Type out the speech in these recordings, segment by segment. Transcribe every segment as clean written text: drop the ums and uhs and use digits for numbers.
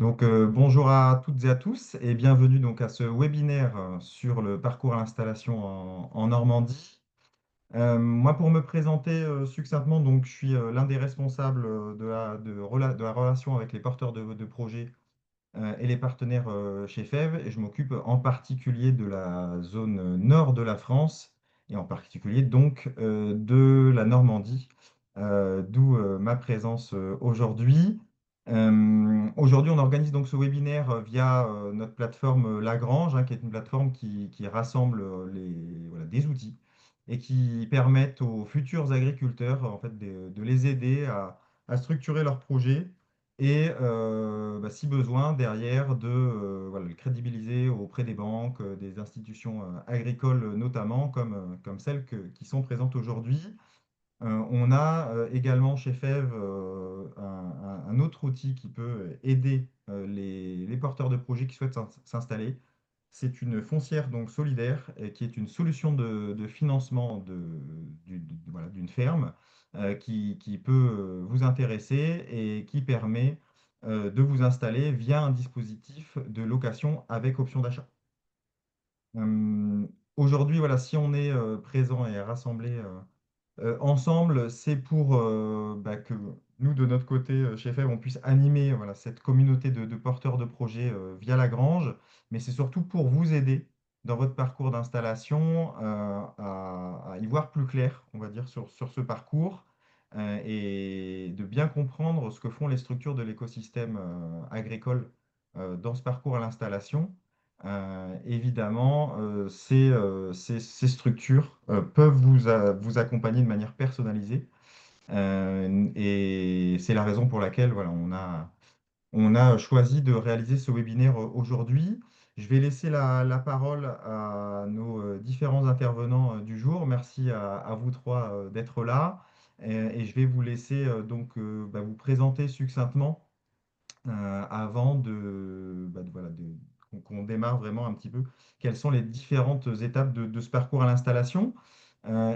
Bonjour à toutes et à tous et bienvenue donc à ce webinaire sur le parcours à l'installation en Normandie. Moi, pour me présenter succinctement, donc, je suis l'un des responsables de la relation avec les porteurs de projets et les partenaires chez FEV, et je m'occupe en particulier de la zone nord de la France, et en particulier donc de la Normandie, d'où ma présence aujourd'hui. On organise donc ce webinaire via notre plateforme Lagrange, hein, qui est une plateforme qui rassemble voilà, des outils et qui permettent aux futurs agriculteurs en fait, de les aider à structurer leurs projets et, si besoin, derrière, voilà, le crédibiliser auprès des banques, des institutions agricoles notamment, comme celles qui sont présentes aujourd'hui. On a également chez FEV un autre outil qui peut aider les porteurs de projets qui souhaitent s'installer. C'est une foncière donc solidaire qui est une solution de financement voilà, d'une ferme qui peut vous intéresser et qui permet de vous installer via un dispositif de location avec option d'achat. Euh, Aujourd'hui, voilà, si on est présent et rassemblé ensemble, c'est pour que nous, de notre côté, chez FEV, on puisse animer voilà, cette communauté de porteurs de projets via la grange, mais c'est surtout pour vous aider dans votre parcours d'installation à y voir plus clair, on va dire, sur ce parcours et de bien comprendre ce que font les structures de l'écosystème agricole dans ce parcours à l'installation. Évidemment, ces structures peuvent vous accompagner de manière personnalisée. Et c'est la raison pour laquelle voilà, on a choisi de réaliser ce webinaire aujourd'hui. Je vais laisser la parole à nos différents intervenants du jour. Merci à vous trois d'être là. Et je vais vous laisser vous présenter succinctement avant voilà, qu'on démarre vraiment un petit peu quelles sont les différentes étapes de ce parcours à l'installation.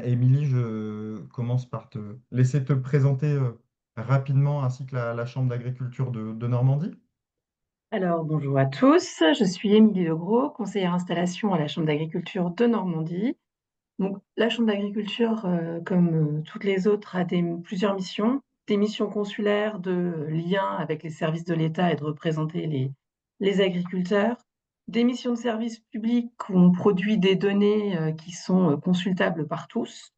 Émilie, je commence par te laisser te présenter rapidement ainsi que la Chambre d'agriculture de Normandie. Alors, bonjour à tous, je suis Émilie Legros, conseillère installation à la Chambre d'agriculture de Normandie. Donc, la Chambre d'agriculture, comme toutes les autres, a plusieurs missions. Des missions consulaires de lien avec les services de l'État et de représenter les agriculteurs. Des missions de service public où on produit des données qui sont consultables par tous,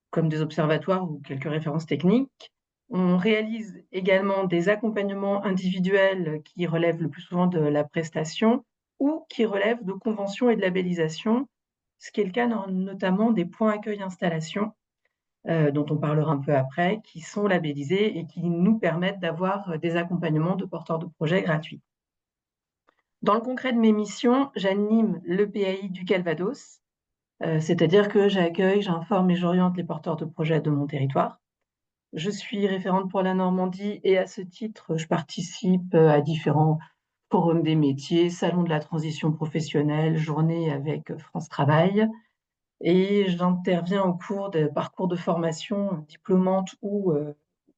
comme des observatoires ou quelques références techniques. On réalise également des accompagnements individuels qui relèvent le plus souvent de la prestation ou qui relèvent de conventions et de labellisation, ce qui est le cas notamment des points accueil installation, dont on parlera un peu après, qui sont labellisés et qui nous permettent d'avoir des accompagnements de porteurs de projets gratuits. Dans le concret de mes missions, j'anime le PAI du Calvados, c'est-à-dire que j'accueille, j'informe et j'oriente les porteurs de projets de mon territoire. Je suis référente pour la Normandie et à ce titre, je participe à différents forums des métiers, salons de la transition professionnelle, journées avec France Travail et j'interviens au cours de parcours de formation diplômante ou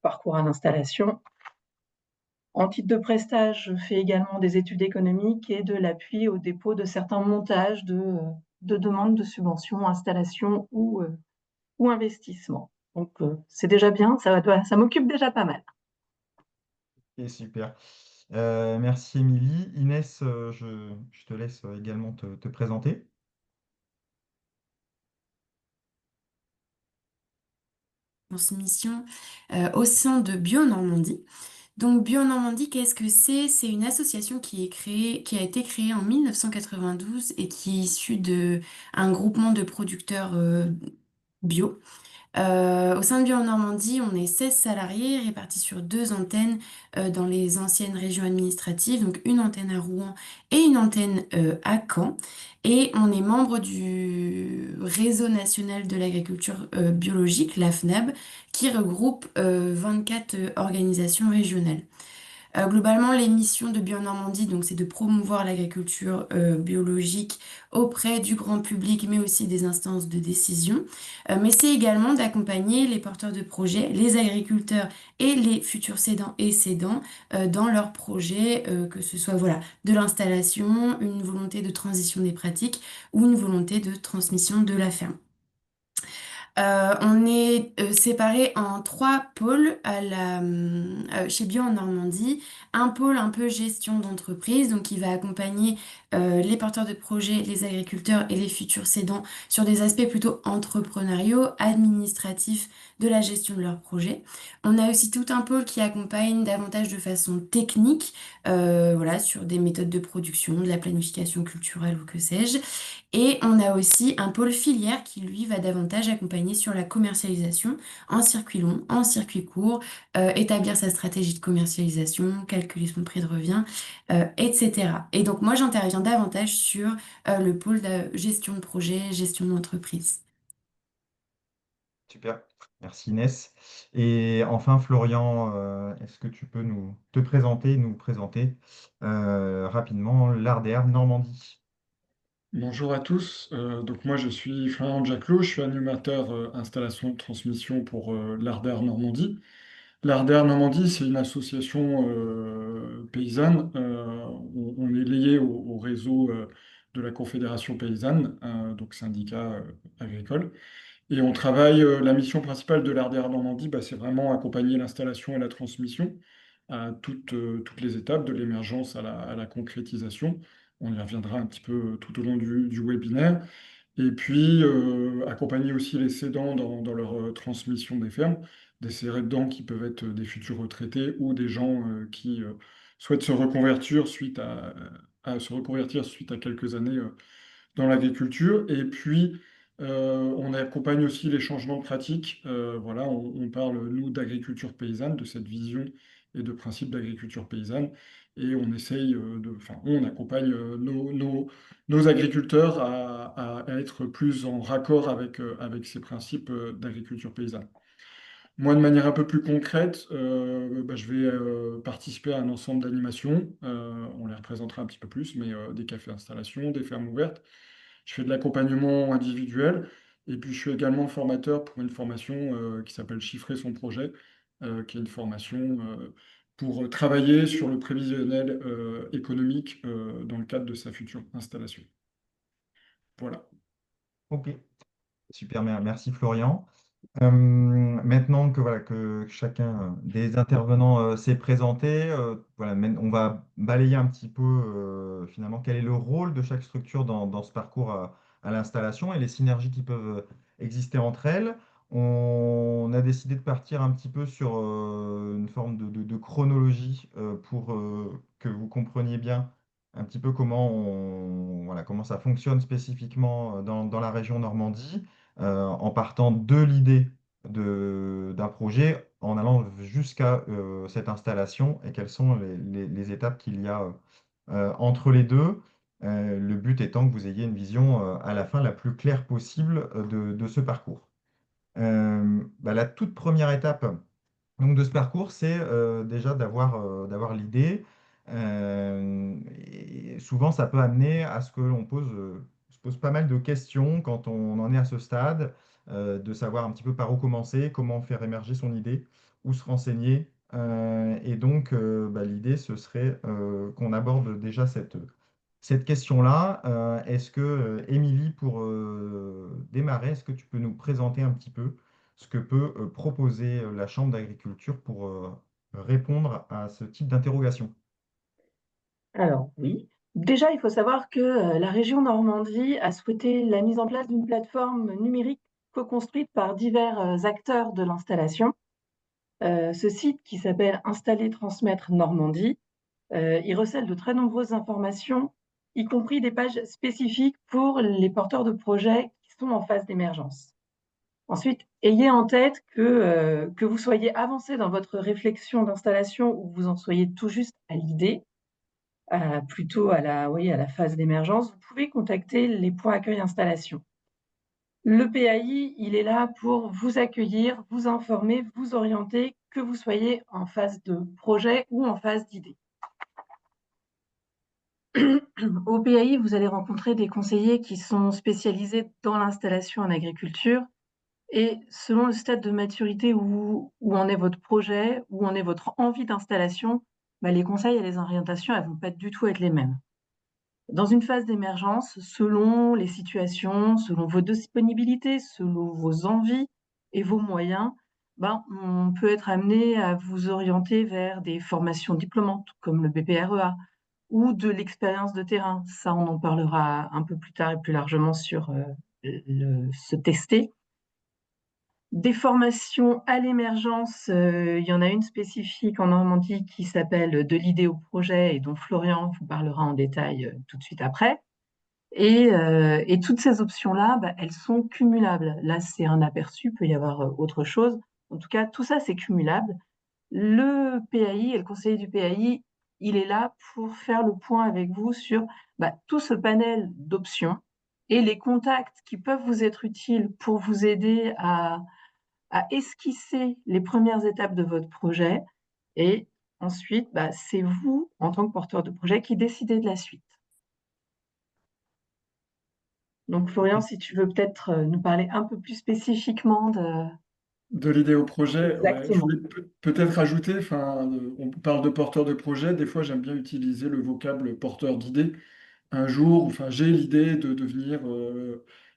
parcours à l'installation. En titre de prestage, je fais également des études économiques et de l'appui au dépôt de certains montages de demandes de subventions, installations ou investissements. Donc, c'est déjà bien, ça m'occupe déjà pas mal. Et super. Merci Émilie. Inès, je te laisse également te présenter. Transmission au sein de BioNormandie. Donc BioNormandie, qu'est-ce que c'est? C'est une association qui a été créée en 1992 et qui est issue de un groupement de producteurs bio. Au sein de BioNormandie, on est 16 salariés répartis sur deux antennes dans les anciennes régions administratives, donc une antenne à Rouen et une antenne à Caen. Et on est membre du Réseau national de l'agriculture biologique, l'AFNAB, qui regroupe 24 organisations régionales. Globalement, les missions de BioNormandie, donc, c'est de promouvoir l'agriculture biologique auprès du grand public, mais aussi des instances de décision. Mais c'est également d'accompagner les porteurs de projets, les agriculteurs et les futurs cédants et cédants dans leurs projets, que ce soit voilà, de l'installation, une volonté de transition des pratiques ou une volonté de transmission de la ferme. On est séparés en trois pôles chez Bio en Normandie. Un pôle un peu gestion d'entreprise, donc qui va accompagner les porteurs de projets, les agriculteurs et les futurs cédants sur des aspects plutôt entrepreneuriaux, administratifs de la gestion de leurs projets. On a aussi tout un pôle qui accompagne davantage de façon technique, voilà, sur des méthodes de production, de la planification culturelle ou que sais-je. Et on a aussi un pôle filière qui, lui, va davantage accompagner sur la commercialisation en circuit long, en circuit court, établir sa stratégie de commercialisation, calculer son prix de revient, etc. Et donc, moi, j'interviens davantage sur le pôle de gestion de projet, gestion d'entreprise. Super, merci Inès. Et enfin, Florian, est-ce que tu peux nous présenter rapidement l'ARDR Normandie? Bonjour à tous. Donc moi je suis Florian Jaclot, je suis animateur installation de transmission pour l'ARDER Normandie. L'ARDER Normandie, c'est une association paysanne. On est lié au réseau de la Confédération paysanne, donc syndicat agricole. Et on travaille, la mission principale de l'ARDER Normandie, bah, c'est vraiment accompagner l'installation et la transmission à toutes les étapes, de l'émergence à la concrétisation. On y reviendra un petit peu tout au long du webinaire. Et puis, accompagner aussi les cédants dans leur transmission des fermes, des cédants qui peuvent être des futurs retraités ou des gens qui souhaitent se reconvertir suite à quelques années dans l'agriculture. Et puis, on accompagne aussi les changements de pratiques. Voilà, on parle, nous, d'agriculture paysanne, de cette vision et de principe d'agriculture paysanne. Et on essaye enfin, on accompagne nos agriculteurs à être plus en raccord avec ces principes d'agriculture paysanne. Moi, de manière un peu plus concrète, bah, je vais participer à un ensemble d'animations. On les représentera un petit peu plus, mais des cafés installations, des fermes ouvertes. Je fais de l'accompagnement individuel et puis je suis également formateur pour une formation qui s'appelle Chiffrer son projet, qui est une formation pour travailler sur le prévisionnel économique dans le cadre de sa future installation. Voilà. Ok, super, merci Florian. Maintenant que, voilà, que chacun des intervenants s'est présenté, voilà, on va balayer un petit peu finalement quel est le rôle de chaque structure dans ce parcours à l'installation et les synergies qui peuvent exister entre elles. On a décidé de partir un petit peu sur une forme de chronologie pour que vous compreniez bien un petit peu voilà, comment ça fonctionne spécifiquement dans la région Normandie en partant de l'idée d'un projet, en allant jusqu'à cette installation et quelles sont les étapes qu'il y a entre les deux. Le but étant que vous ayez une vision à la fin la plus claire possible de ce parcours. Bah, la toute première étape donc, de ce parcours, c'est déjà d'avoir l'idée. Et souvent, ça peut amener à ce que l'on se pose pas mal de questions quand on en est à ce stade, de savoir un petit peu par où commencer, comment faire émerger son idée, où se renseigner. Et donc, bah, l'idée, ce serait qu'on aborde déjà cette question-là. Est-ce que, Émilie, pour démarrer, est-ce que tu peux nous présenter un petit peu ce que peut proposer la Chambre d'agriculture pour répondre à ce type d'interrogation? Alors oui, déjà il faut savoir que la région Normandie a souhaité la mise en place d'une plateforme numérique co-construite par divers acteurs de l'installation. Ce site qui s'appelle Installer Transmettre Normandie, il recèle de très nombreuses informations, y compris des pages spécifiques pour les porteurs de projets qui sont en phase d'émergence. Ensuite, ayez en tête que vous soyez avancé dans votre réflexion d'installation ou que vous en soyez tout juste à l'idée, plutôt à la, oui, à la phase d'émergence, vous pouvez contacter les points accueil installation. Le PAI, il est là pour vous accueillir, vous informer, vous orienter, que vous soyez en phase de projet ou en phase d'idée. Au PAI, vous allez rencontrer des conseillers qui sont spécialisés dans l'installation en agriculture et selon le stade de maturité où en est votre projet, où en est votre envie d'installation, bah, les conseils et les orientations, elles vont pas du tout être les mêmes. Dans une phase d'émergence, selon les situations, selon vos disponibilités, selon vos envies et vos moyens, ben, on peut être amené à vous orienter vers des formations diplômantes comme le BPREA ou de l'expérience de terrain. Ça, on en parlera un peu plus tard et plus largement sur se tester. Des formations à l'émergence, il y en a une spécifique en Normandie qui s'appelle De l'idée au projet et dont Florian vous parlera en détail tout de suite après. Et toutes ces options-là, bah, elles sont cumulables. Là, c'est un aperçu, il peut y avoir autre chose. En tout cas, tout ça, c'est cumulable. Le PAI et le conseiller du PAI, il est là pour faire le point avec vous sur bah, tout ce panel d'options et les contacts qui peuvent vous être utiles pour vous aider à esquisser les premières étapes de votre projet. Et ensuite, bah, c'est vous, en tant que porteur de projet, qui décidez de la suite. Donc, Florian, si tu veux peut-être nous parler un peu plus spécifiquement de... De l'idée au projet, ouais, je Exactement. voulais peut-être ajouter, enfin, on parle de porteur de projet, des fois j'aime bien utiliser le vocable porteur d'idée. Un jour, enfin, j'ai l'idée de devenir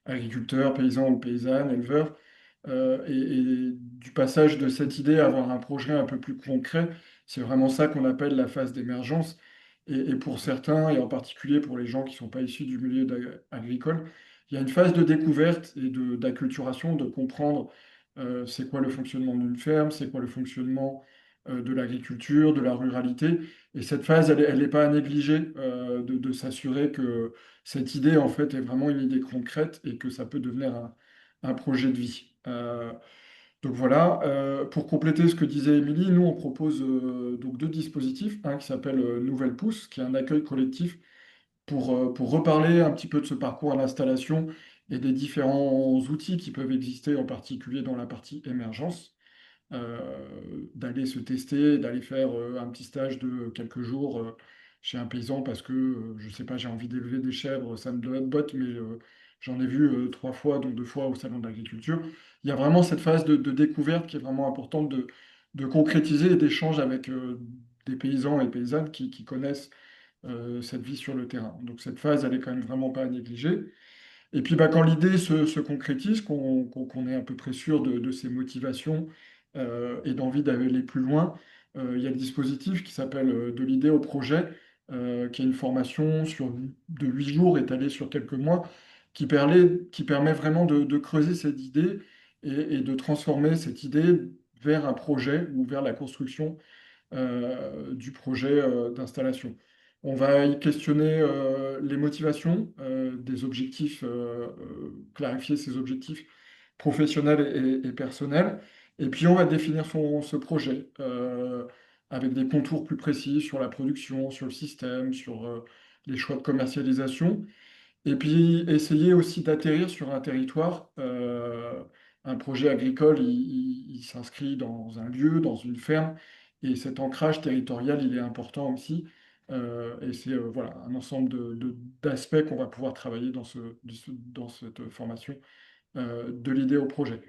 agriculteur, paysan ou paysanne, éleveur, et du passage de cette idée à avoir un projet un peu plus concret, c'est vraiment ça qu'on appelle la phase d'émergence. Et pour certains, et en particulier pour les gens qui ne sont pas issus du milieu agricole, il y a une phase de découverte et d'acculturation, de comprendre c'est quoi le fonctionnement d'une ferme, c'est quoi le fonctionnement de l'agriculture, de la ruralité. Et cette phase, elle n'est pas à négliger, de s'assurer que cette idée, en fait, est vraiment une idée concrète et que ça peut devenir un projet de vie. Donc voilà, pour compléter ce que disait Émilie, nous, on propose donc deux dispositifs, un qui s'appelle Nouvelle Pousse, qui est un accueil collectif pour reparler un petit peu de ce parcours à l'installation et des différents outils qui peuvent exister, en particulier dans la partie émergence, d'aller se tester, d'aller faire un petit stage de quelques jours chez un paysan parce que, je sais pas, j'ai envie d'élever des chèvres, ça me botte, mais j'en ai vu trois fois, dont deux fois au salon de l'agriculture. Il y a vraiment cette phase de découverte qui est vraiment importante de concrétiser et d'échange avec des paysans et paysannes qui connaissent cette vie sur le terrain. Donc cette phase, elle est quand même vraiment pas à négliger. Et puis bah, quand l'idée se concrétise, qu'on est à peu près sûr de ses motivations et d'envie d'aller plus loin, il y a le dispositif qui s'appelle De l'idée au projet, qui est une formation de 8 jours étalée sur quelques mois, qui permet vraiment de creuser cette idée et de transformer cette idée vers un projet ou vers la construction du projet d'installation. On va y questionner les motivations, des objectifs, clarifier ses objectifs professionnels et personnels. Et puis on va définir ce projet avec des contours plus précis sur la production, sur le système, sur les choix de commercialisation. Et puis essayer aussi d'atterrir sur un territoire. Un projet agricole, il s'inscrit dans un lieu, dans une ferme, et cet ancrage territorial, il est important aussi. Et c'est voilà, un ensemble d'aspects qu'on va pouvoir travailler dans cette formation de l'idée au projet.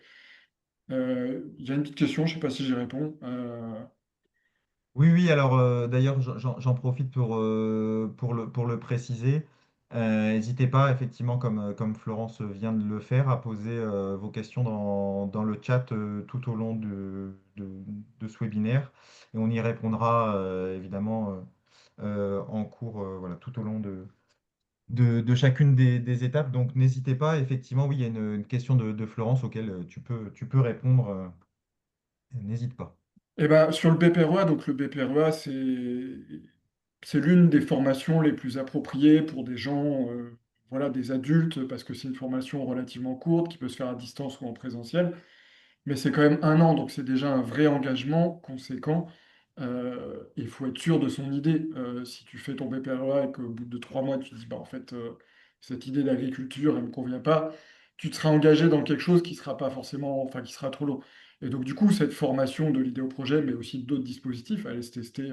Il y a une petite question, je ne sais pas si j'y réponds. Oui, oui, alors d'ailleurs, j'en profite pour le préciser. N'hésitez pas, effectivement, comme Florence vient de le faire, à poser vos questions dans le chat tout au long de ce webinaire. Et on y répondra évidemment en cours, voilà, tout au long de chacune des étapes. Donc n'hésitez pas, effectivement, oui, il y a une question de Florence auquel tu peux répondre. N'hésite pas. Eh ben, sur le BPREA, donc le BPREA, c'est l'une des formations les plus appropriées pour des gens, voilà, des adultes, parce que c'est une formation relativement courte qui peut se faire à distance ou en présentiel. Mais c'est quand même 1 an, donc c'est déjà un vrai engagement conséquent. Il faut être sûr de son idée. Si tu fais ton BPREA et qu'au bout de 3 mois, tu te dis, bah, en fait, cette idée d'agriculture, elle ne me convient pas, tu te seras engagé dans quelque chose qui sera pas forcément, enfin, qui sera trop long. Et donc, du coup, cette formation de l'idée au projet, mais aussi d'autres dispositifs, aller se tester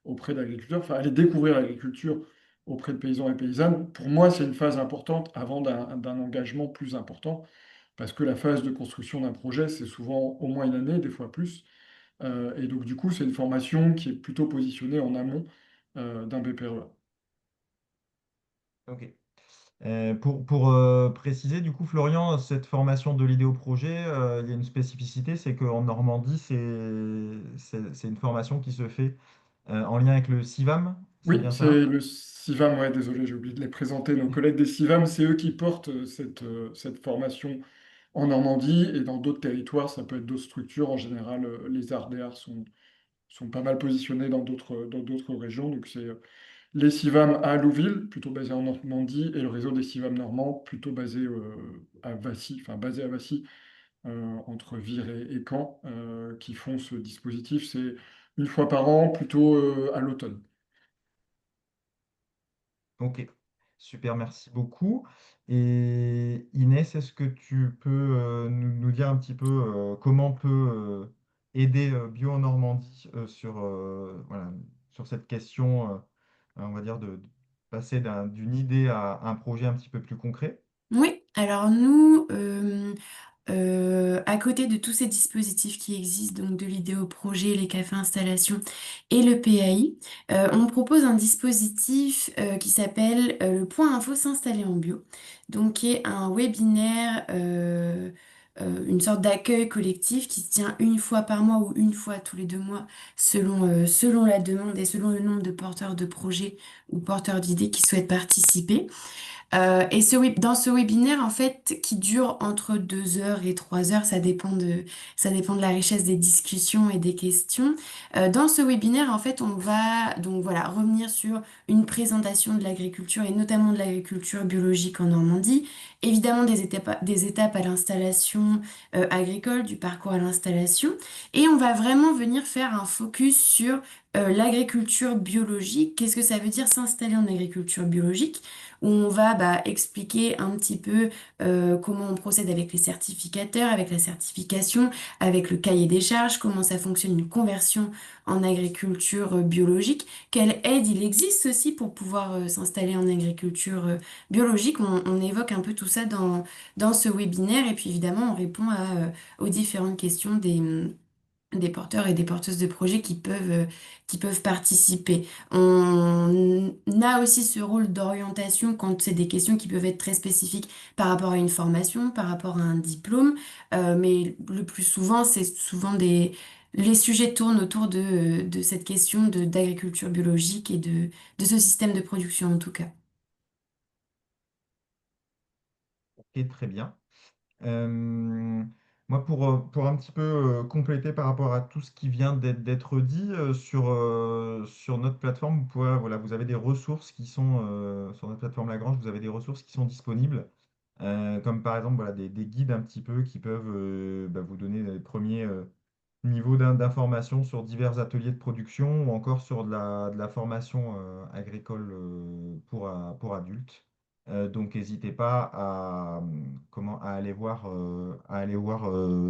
auprès d'agriculteurs, enfin, aller découvrir l'agriculture auprès de paysans et paysannes, pour moi, c'est une phase importante avant d'un engagement plus important, parce que la phase de construction d'un projet, c'est souvent au moins une année, des fois plus. Et donc, du coup, c'est une formation qui est plutôt positionnée en amont d'un BPRE. Ok. Pour préciser, du coup, Florian, cette formation de l'idée au projet, il y a une spécificité, c'est qu'en Normandie, c'est une formation qui se fait en lien avec le CIVAM, c'est Oui, bien ça? c'est le CIVAM, ouais, désolé, j'ai oublié de les présenter. Nos collègues des CIVAM, c'est eux qui portent cette formation en Normandie et dans d'autres territoires, ça peut être d'autres structures. En général, les ARDR sont pas mal positionnés dans d'autres régions. Donc, c'est les CIVAM à Louville, plutôt basé en Normandie, et le réseau des CIVAM normands, plutôt basé à Vassy, enfin basé à Vassy, entre Vire et Caen, qui font ce dispositif. C'est une fois par an, plutôt à l'automne. Ok, super, merci beaucoup. Et Inès, est-ce que tu peux nous dire un petit peu comment on peut aider Bio en Normandie voilà, sur cette question, on va dire, de passer d'une idée à un projet un petit peu plus concret? Oui, alors nous, à côté de tous ces dispositifs qui existent, donc de l'idéo projet, les cafés installations et le PAI, on propose un dispositif qui s'appelle le Point Info s'installer en bio, donc qui est un webinaire, une sorte d'accueil collectif qui se tient une fois par mois ou une fois tous les 2 mois selon la demande et selon le nombre de porteurs de projets ou porteurs d'idées qui souhaitent participer. Et dans ce webinaire, en fait, qui dure entre 2 heures et 3 heures, ça dépend de la richesse des discussions et des questions. Dans ce webinaire, en fait, on va donc voilà revenir sur une présentation de l'agriculture et notamment de l'agriculture biologique en Normandie. Évidemment, des étapes à l'installation agricole, du parcours à l'installation. Et on va vraiment venir faire un focus sur l'agriculture biologique. Qu'est-ce que ça veut dire s'installer en agriculture biologique? Où on va expliquer un petit peu comment on procède avec les certificateurs, avec la certification, avec le cahier des charges, comment ça fonctionne une conversion en agriculture biologique, quelle aide il existe aussi pour pouvoir s'installer en agriculture biologique. On évoque un peu tout ça dans ce webinaire et puis évidemment on répond aux différentes questions des porteurs et des porteuses de projets qui peuvent participer. On a aussi ce rôle d'orientation quand c'est des questions qui peuvent être très spécifiques par rapport à une formation, par rapport à un diplôme, mais le plus souvent, c'est souvent les sujets tournent autour de cette question d'agriculture biologique et de ce système de production en tout cas. Ok, très bien. Euh, Moi, pour un petit peu compléter par rapport à tout ce qui vient d'être dit sur notre plateforme, voilà, vous avez des ressources qui sont sur notre plateforme Lagrange, vous avez des ressources qui sont disponibles, comme par exemple voilà, des guides un petit peu qui peuvent vous donner les premiers niveaux d'information sur divers ateliers de production ou encore sur de la formation agricole pour adultes. Donc, n'hésitez pas à aller voir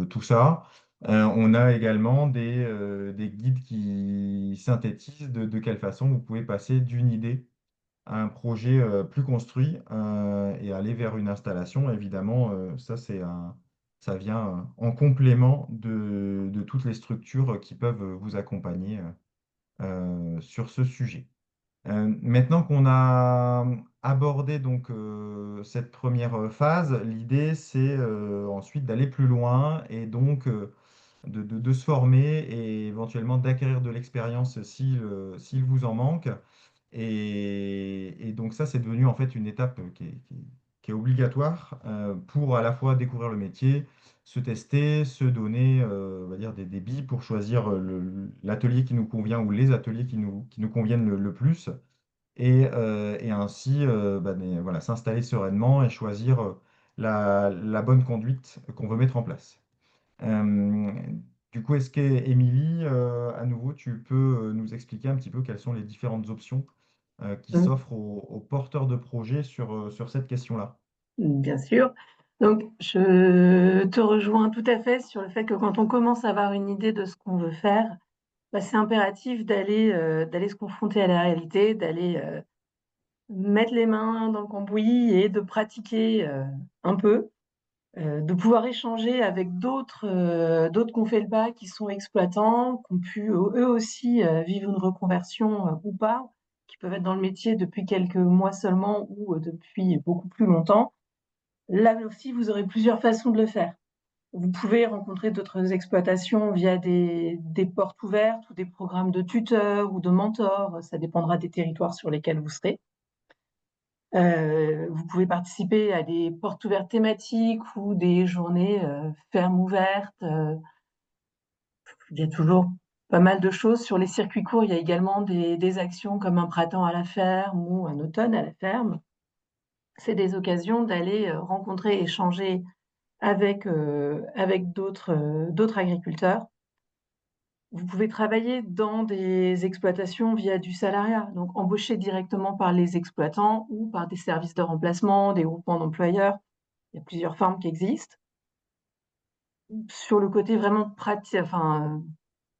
tout ça. On a également des guides qui synthétisent de quelle façon vous pouvez passer d'une idée à un projet plus construit et aller vers une installation. Évidemment, ça vient en complément de toutes les structures qui peuvent vous accompagner sur ce sujet. Maintenant qu'on a abordé donc cette première phase, l'idée c'est ensuite d'aller plus loin et donc de se former et éventuellement d'acquérir de l'expérience s'il vous en manque. Et donc ça, c'est devenu en fait une étape qui est obligatoire pour à la fois découvrir le métier, se tester, se donner, on va dire, des billes pour choisir l'atelier qui nous convient ou les ateliers qui nous conviennent le plus et ainsi voilà, s'installer sereinement et choisir la bonne conduite qu'on veut mettre en place. Euh, du coup, est-ce que, Émilie, à nouveau, tu peux nous expliquer un petit peu quelles sont les différentes options qui Mm. s'offrent aux porteurs de projets sur cette question-là? Bien sûr. Donc, je te rejoins tout à fait sur le fait que quand on commence à avoir une idée de ce qu'on veut faire, bah, c'est impératif d'aller se confronter à la réalité, d'aller mettre les mains dans le cambouis et de pratiquer un peu, de pouvoir échanger avec d'autres qui ont fait le pas, qui sont exploitants, qui ont pu eux aussi vivre une reconversion ou pas, qui peuvent être dans le métier depuis quelques mois seulement ou depuis beaucoup plus longtemps. Là aussi, vous aurez plusieurs façons de le faire. Vous pouvez rencontrer d'autres exploitations via des portes ouvertes ou des programmes de tuteurs ou de mentors. Ça dépendra des territoires sur lesquels vous serez. Vous pouvez participer à des portes ouvertes thématiques ou des journées fermes ouvertes. Il y a toujours pas mal de choses. Sur les circuits courts, il y a également des actions comme un printemps à la ferme ou un automne à la ferme. C'est des occasions d'aller rencontrer, échanger avec d'autres agriculteurs. Vous pouvez travailler dans des exploitations via du salariat, donc embaucher directement par les exploitants ou par des services de remplacement, des groupements d'employeurs. Il y a plusieurs formes qui existent. Sur le côté vraiment pratique, enfin,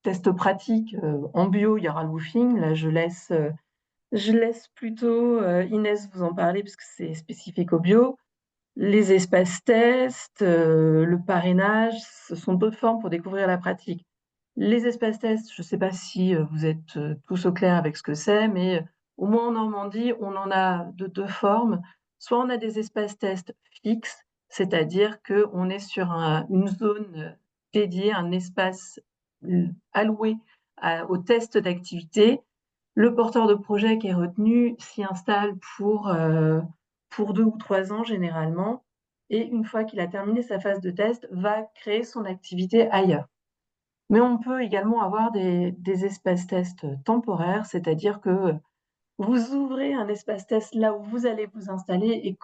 test pratique, en bio, il y aura le woofing. Là, je laisse plutôt Inès vous en parler parce que c'est spécifique au bio. Les espaces tests, le parrainage, ce sont d'autres formes pour découvrir la pratique. Les espaces tests, je ne sais pas si vous êtes tous au clair avec ce que c'est, mais au moins en Normandie, on en a de deux formes. Soit on a des espaces tests fixes, c'est-à-dire qu'on est sur une zone dédiée, un espace alloué au test d'activité. Le porteur de projet qui est retenu s'y installe pour 2 ou 3 ans généralement, et une fois qu'il a terminé sa phase de test, va créer son activité ailleurs. Mais on peut également avoir des espaces tests temporaires, c'est-à-dire que vous ouvrez un espace test là où vous allez vous installer et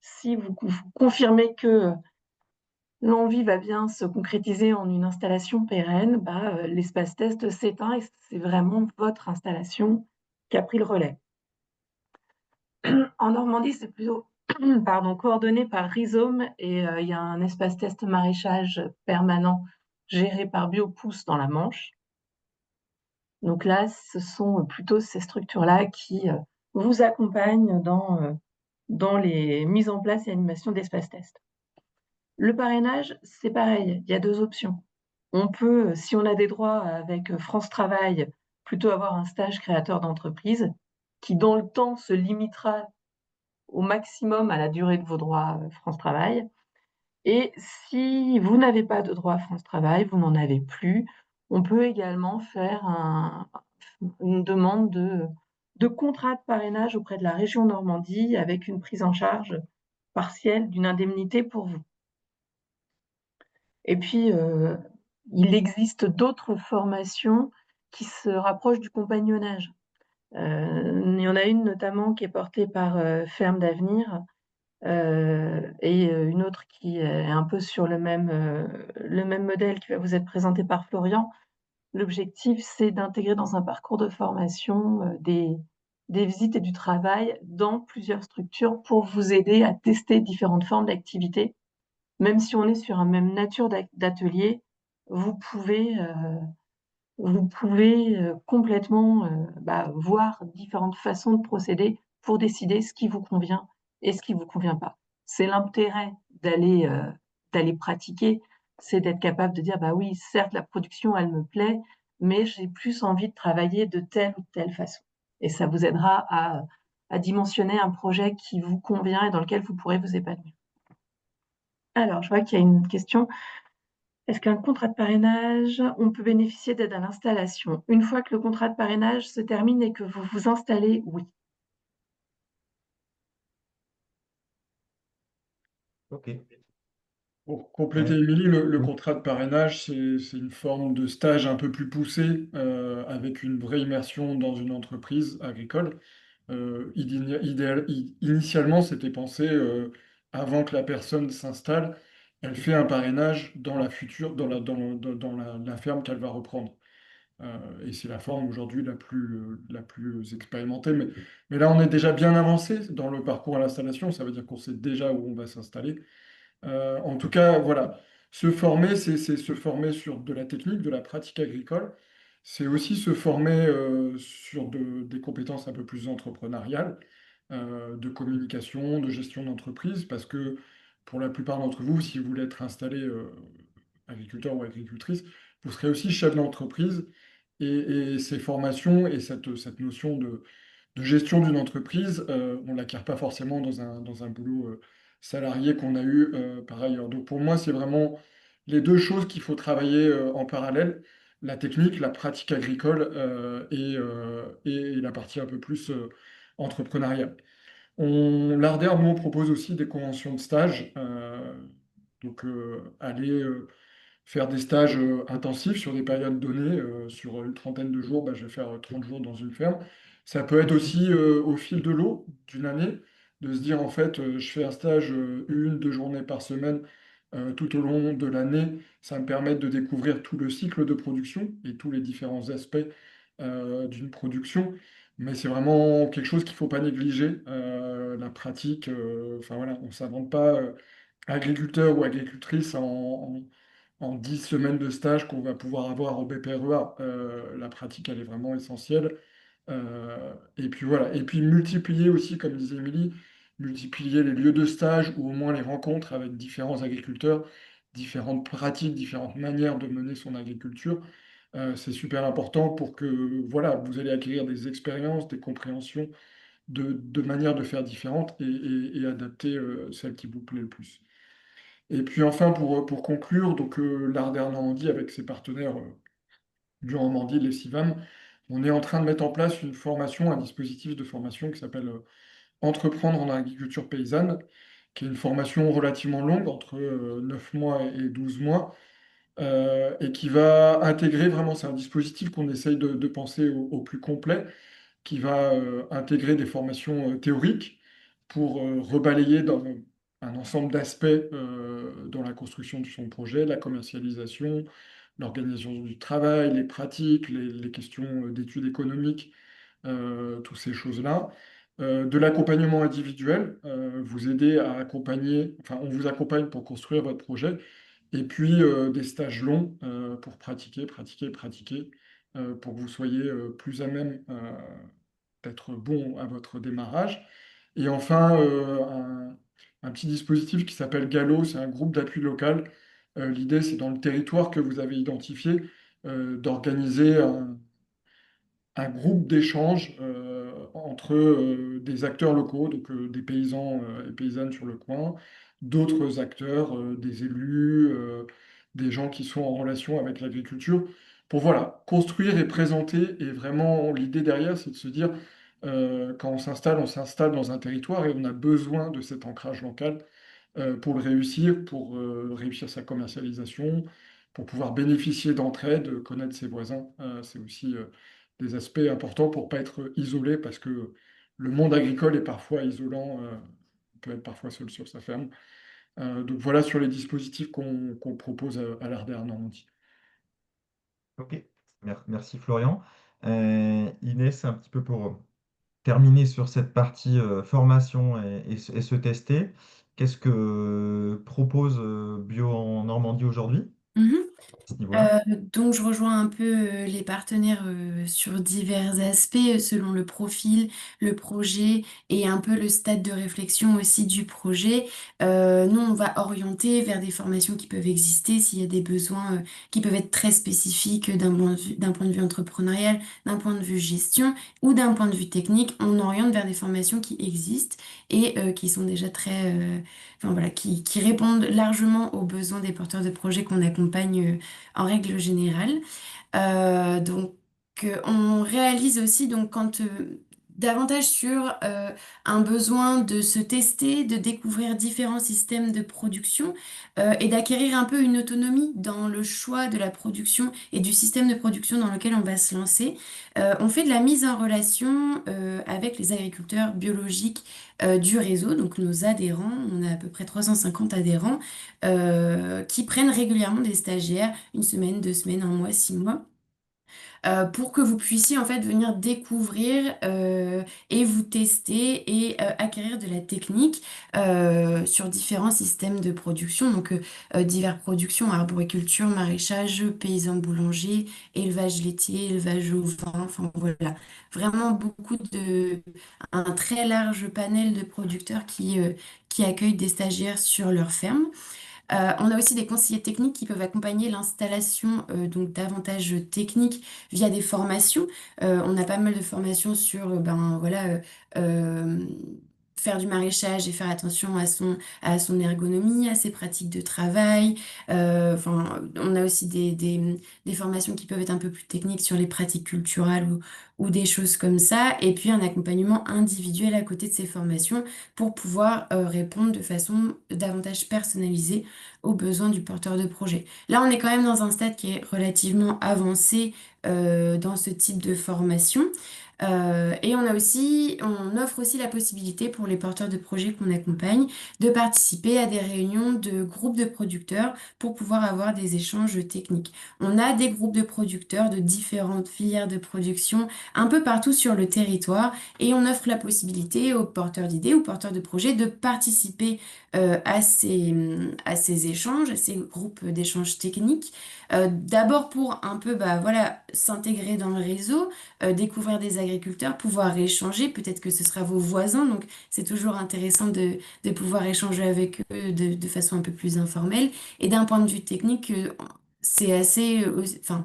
si vous confirmez que l'envie va bien se concrétiser en une installation pérenne, bah, l'espace test s'éteint et c'est vraiment votre installation qui a pris le relais. En Normandie, c'est plutôt pardon, coordonné par Rhizome et il y a un espace test maraîchage permanent géré par Biopousse dans la Manche. Donc là, ce sont plutôt ces structures-là qui vous accompagnent dans les mises en place et animations d'espace test. Le parrainage, c'est pareil, il y a deux options. On peut, si on a des droits avec France Travail, plutôt avoir un stage créateur d'entreprise qui, dans le temps, se limitera au maximum à la durée de vos droits France Travail. Et si vous n'avez pas de droit France Travail, vous n'en avez plus, on peut également faire une demande de contrat de parrainage auprès de la région Normandie avec une prise en charge partielle d'une indemnité pour vous. Et puis, il existe d'autres formations qui se rapprochent du compagnonnage. Il y en a une notamment qui est portée par Ferme d'Avenir et une autre qui est un peu sur le même modèle qui va vous être présenté par Florian. L'objectif, c'est d'intégrer dans un parcours de formation des visites et du travail dans plusieurs structures pour vous aider à tester différentes formes d'activités. Même si on est sur un même nature d'atelier, vous pouvez, complètement voir différentes façons de procéder pour décider ce qui vous convient et ce qui ne vous convient pas. C'est l'intérêt d'aller pratiquer, c'est d'être capable de dire, bah oui, certes, la production, elle me plaît, mais j'ai plus envie de travailler de telle ou telle façon. Et ça vous aidera à dimensionner un projet qui vous convient et dans lequel vous pourrez vous épanouir. Alors, je vois qu'il y a une question. Est-ce qu'un contrat de parrainage, on peut bénéficier d'aide à l'installation? Une fois que le contrat de parrainage se termine et que vous vous installez, oui. Ok. Pour compléter, Ouais. Émilie, le Oui. contrat de parrainage, c'est une forme de stage un peu plus poussé, avec une vraie immersion dans une entreprise agricole. Initialement, c'était pensé, avant que la personne s'installe, elle fait un parrainage dans la future, dans la ferme qu'elle va reprendre. Et c'est la forme aujourd'hui la plus expérimentée. Mais là, on est déjà bien avancé dans le parcours à l'installation. Ça veut dire qu'on sait déjà où on va s'installer. En tout cas, voilà, se former, c'est se former sur de la technique, de la pratique agricole. C'est aussi se former sur des compétences un peu plus entrepreneuriales, de communication, de gestion d'entreprise, parce que pour la plupart d'entre vous, si vous voulez être installé agriculteur ou agricultrice, vous serez aussi chef d'entreprise. Et ces formations et cette notion de gestion d'une entreprise, on ne l'acquiert pas forcément dans un boulot salarié qu'on a eu par ailleurs. Donc pour moi, c'est vraiment les deux choses qu'il faut travailler en parallèle, la technique, la pratique agricole et la partie un peu plus entrepreneuriale. L'ARDER, nous, on propose aussi des conventions de stage. Donc, aller faire des stages intensifs sur des périodes données, sur une trentaine de jours, bah, je vais faire 30 jours dans une ferme. Ça peut être aussi au fil de l'eau d'une année, de se dire en fait, je fais un stage une, deux journées par semaine tout au long de l'année. Ça me permet de découvrir tout le cycle de production et tous les différents aspects d'une production. Mais c'est vraiment quelque chose qu'il ne faut pas négliger. La pratique, enfin voilà, on ne s'invente pas agriculteur ou agricultrice en 10 semaines de stage qu'on va pouvoir avoir au BPREA. La pratique, elle est vraiment essentielle. Et puis voilà. Et puis multiplier aussi, comme disait Émilie, multiplier les lieux de stage ou au moins les rencontres avec différents agriculteurs, différentes pratiques, différentes manières de mener son agriculture. C'est super important pour que voilà, vous allez acquérir des expériences, des compréhensions de manières de faire différentes et adapter celle qui vous plaît le plus. Et puis enfin, pour conclure, donc l'Arder Normandie avec ses partenaires du Normandie, les CIVAM, on est en train de mettre en place une formation, un dispositif de formation qui s'appelle Entreprendre en agriculture paysanne, qui est une formation relativement longue, entre 9 mois et 12 mois, et qui va intégrer vraiment, c'est un dispositif qu'on essaye de penser au plus complet, qui va intégrer des formations théoriques pour rebalayer dans un ensemble d'aspects dans la construction de son projet, la commercialisation, l'organisation du travail, les pratiques, les questions d'études économiques, toutes ces choses-là. De l'accompagnement individuel, vous aider à accompagner, enfin on vous accompagne pour construire votre projet, et puis des stages longs pour pratiquer, pratiquer, pratiquer, pour que vous soyez plus à même d'être bon à votre démarrage. Et enfin, un petit dispositif qui s'appelle Gallo, c'est un groupe d'appui local. L'idée, c'est dans le territoire que vous avez identifié, d'organiser un groupe d'échange entre des acteurs locaux, donc des paysans et paysannes sur le coin, d'autres acteurs, des élus, des gens qui sont en relation avec l'agriculture, pour voilà, construire et présenter. Et vraiment, l'idée derrière, c'est de se dire, quand on s'installe dans un territoire et on a besoin de cet ancrage local pour le réussir, pour réussir sa commercialisation, pour pouvoir bénéficier d'entraide, connaître ses voisins. C'est aussi des aspects importants pour pas être isolé, parce que le monde agricole est parfois isolant, on peut être parfois seul sur sa ferme. Donc voilà sur les dispositifs qu'on propose à l'Ardèche Normandie. Ok, merci Florian. Inès, un petit peu pour terminer sur cette partie formation et se tester, qu'est-ce que propose Bio en Normandie aujourd'hui Mhm. à ce niveau-là? Donc, je rejoins un peu les partenaires sur divers aspects selon le profil, le projet et un peu le stade de réflexion aussi du projet. Nous, on va orienter vers des formations qui peuvent exister s'il y a des besoins qui peuvent être très spécifiques d'un point de vue entrepreneurial, d'un point de vue gestion ou d'un point de vue technique. On oriente vers des formations qui existent et qui sont déjà enfin, voilà, qui répondent largement aux besoins des porteurs de projets qu'on accompagne en règle générale. Donc, on réalise aussi donc quand davantage sur un besoin de se tester, de découvrir différents systèmes de production et d'acquérir un peu une autonomie dans le choix de la production et du système de production dans lequel on va se lancer. On fait de la mise en relation avec les agriculteurs biologiques du réseau, donc nos adhérents. On a à peu près 350 adhérents qui prennent régulièrement des stagiaires, une semaine, 2 semaines, un mois, 6 mois. pour que vous puissiez en fait venir découvrir et vous tester et acquérir de la technique sur différents systèmes de production, donc diverses productions, arboriculture, maraîchage, paysan boulanger, élevage laitier, élevage ovin, enfin voilà, vraiment un très large panel de producteurs qui accueillent des stagiaires sur leur ferme. On a aussi des conseillers techniques qui peuvent accompagner l'installation donc davantage technique via des formations. On a pas mal de formations sur ben voilà euh, faire du maraîchage et faire attention à son ergonomie, à ses pratiques de travail. Enfin, on a aussi des formations qui peuvent être un peu plus techniques sur les pratiques culturelles ou des choses comme ça. Et puis un accompagnement individuel à côté de ces formations pour pouvoir répondre de façon davantage personnalisée aux besoins du porteur de projet. Là, on est quand même dans un stade qui est relativement avancé dans ce type de formation. Et on offre aussi la possibilité pour les porteurs de projets qu'on accompagne de participer à des réunions de groupes de producteurs pour pouvoir avoir des échanges techniques. On a des groupes de producteurs de différentes filières de production un peu partout sur le territoire et on offre la possibilité aux porteurs d'idées ou porteurs de projets de participer à ces échanges, à ces groupes d'échanges techniques. D'abord pour un peu bah, voilà, s'intégrer dans le réseau, découvrir des agriculteurs, pouvoir échanger. Peut-être que ce sera vos voisins, donc c'est toujours intéressant de pouvoir échanger avec eux de façon un peu plus informelle. Et d'un point de vue technique, c'est assez, enfin,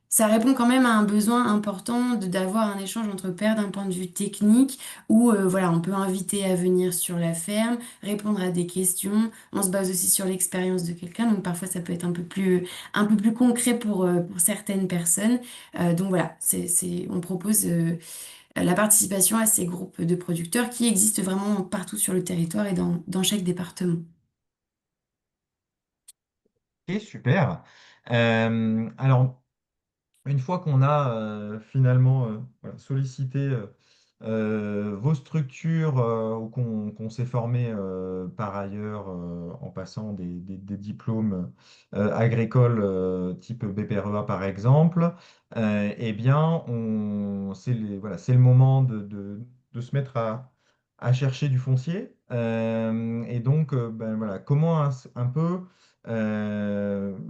ça répond quand même à un besoin important d'avoir un échange entre pairs d'un point de vue technique où voilà, on peut inviter à venir sur la ferme, répondre à des questions. On se base aussi sur l'expérience de quelqu'un, donc parfois ça peut être un peu plus concret pour certaines personnes. Donc voilà, on propose la participation à ces groupes de producteurs qui existent vraiment partout sur le territoire et dans chaque département. Ok, super. Alors, une fois qu'on a finalement voilà, sollicité vos structures ou qu'on s'est formé par ailleurs en passant des diplômes agricoles type BPREA par exemple, eh bien, voilà, c'est le moment de se mettre à chercher du foncier. Et donc, ben, voilà, comment un peu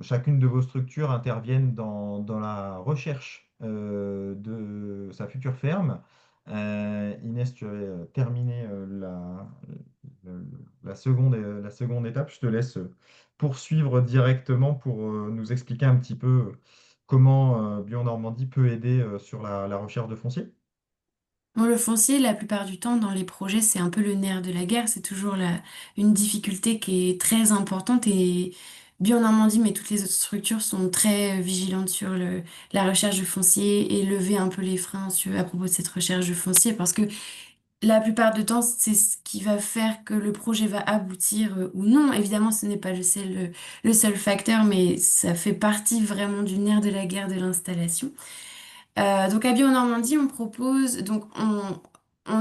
chacune de vos structures interviennent dans la recherche de sa future ferme. Inès, tu avais terminé le- la seconde étape. Je te laisse poursuivre directement pour nous expliquer un petit peu comment Bio-Normandie peut aider sur la recherche de foncier. Bon, le foncier, la plupart du temps, dans les projets, c'est un peu le nerf de la guerre. C'est toujours une difficulté qui est très importante et Bio-Normandie, mais toutes les autres structures sont très vigilantes sur la recherche de foncier et lever un peu les freins à propos de cette recherche de foncier parce que la plupart du temps, c'est ce qui va faire que le projet va aboutir ou non. Évidemment, ce n'est pas le seul facteur, mais ça fait partie vraiment du nerf de la guerre de l'installation. Donc à Bio-Normandie, on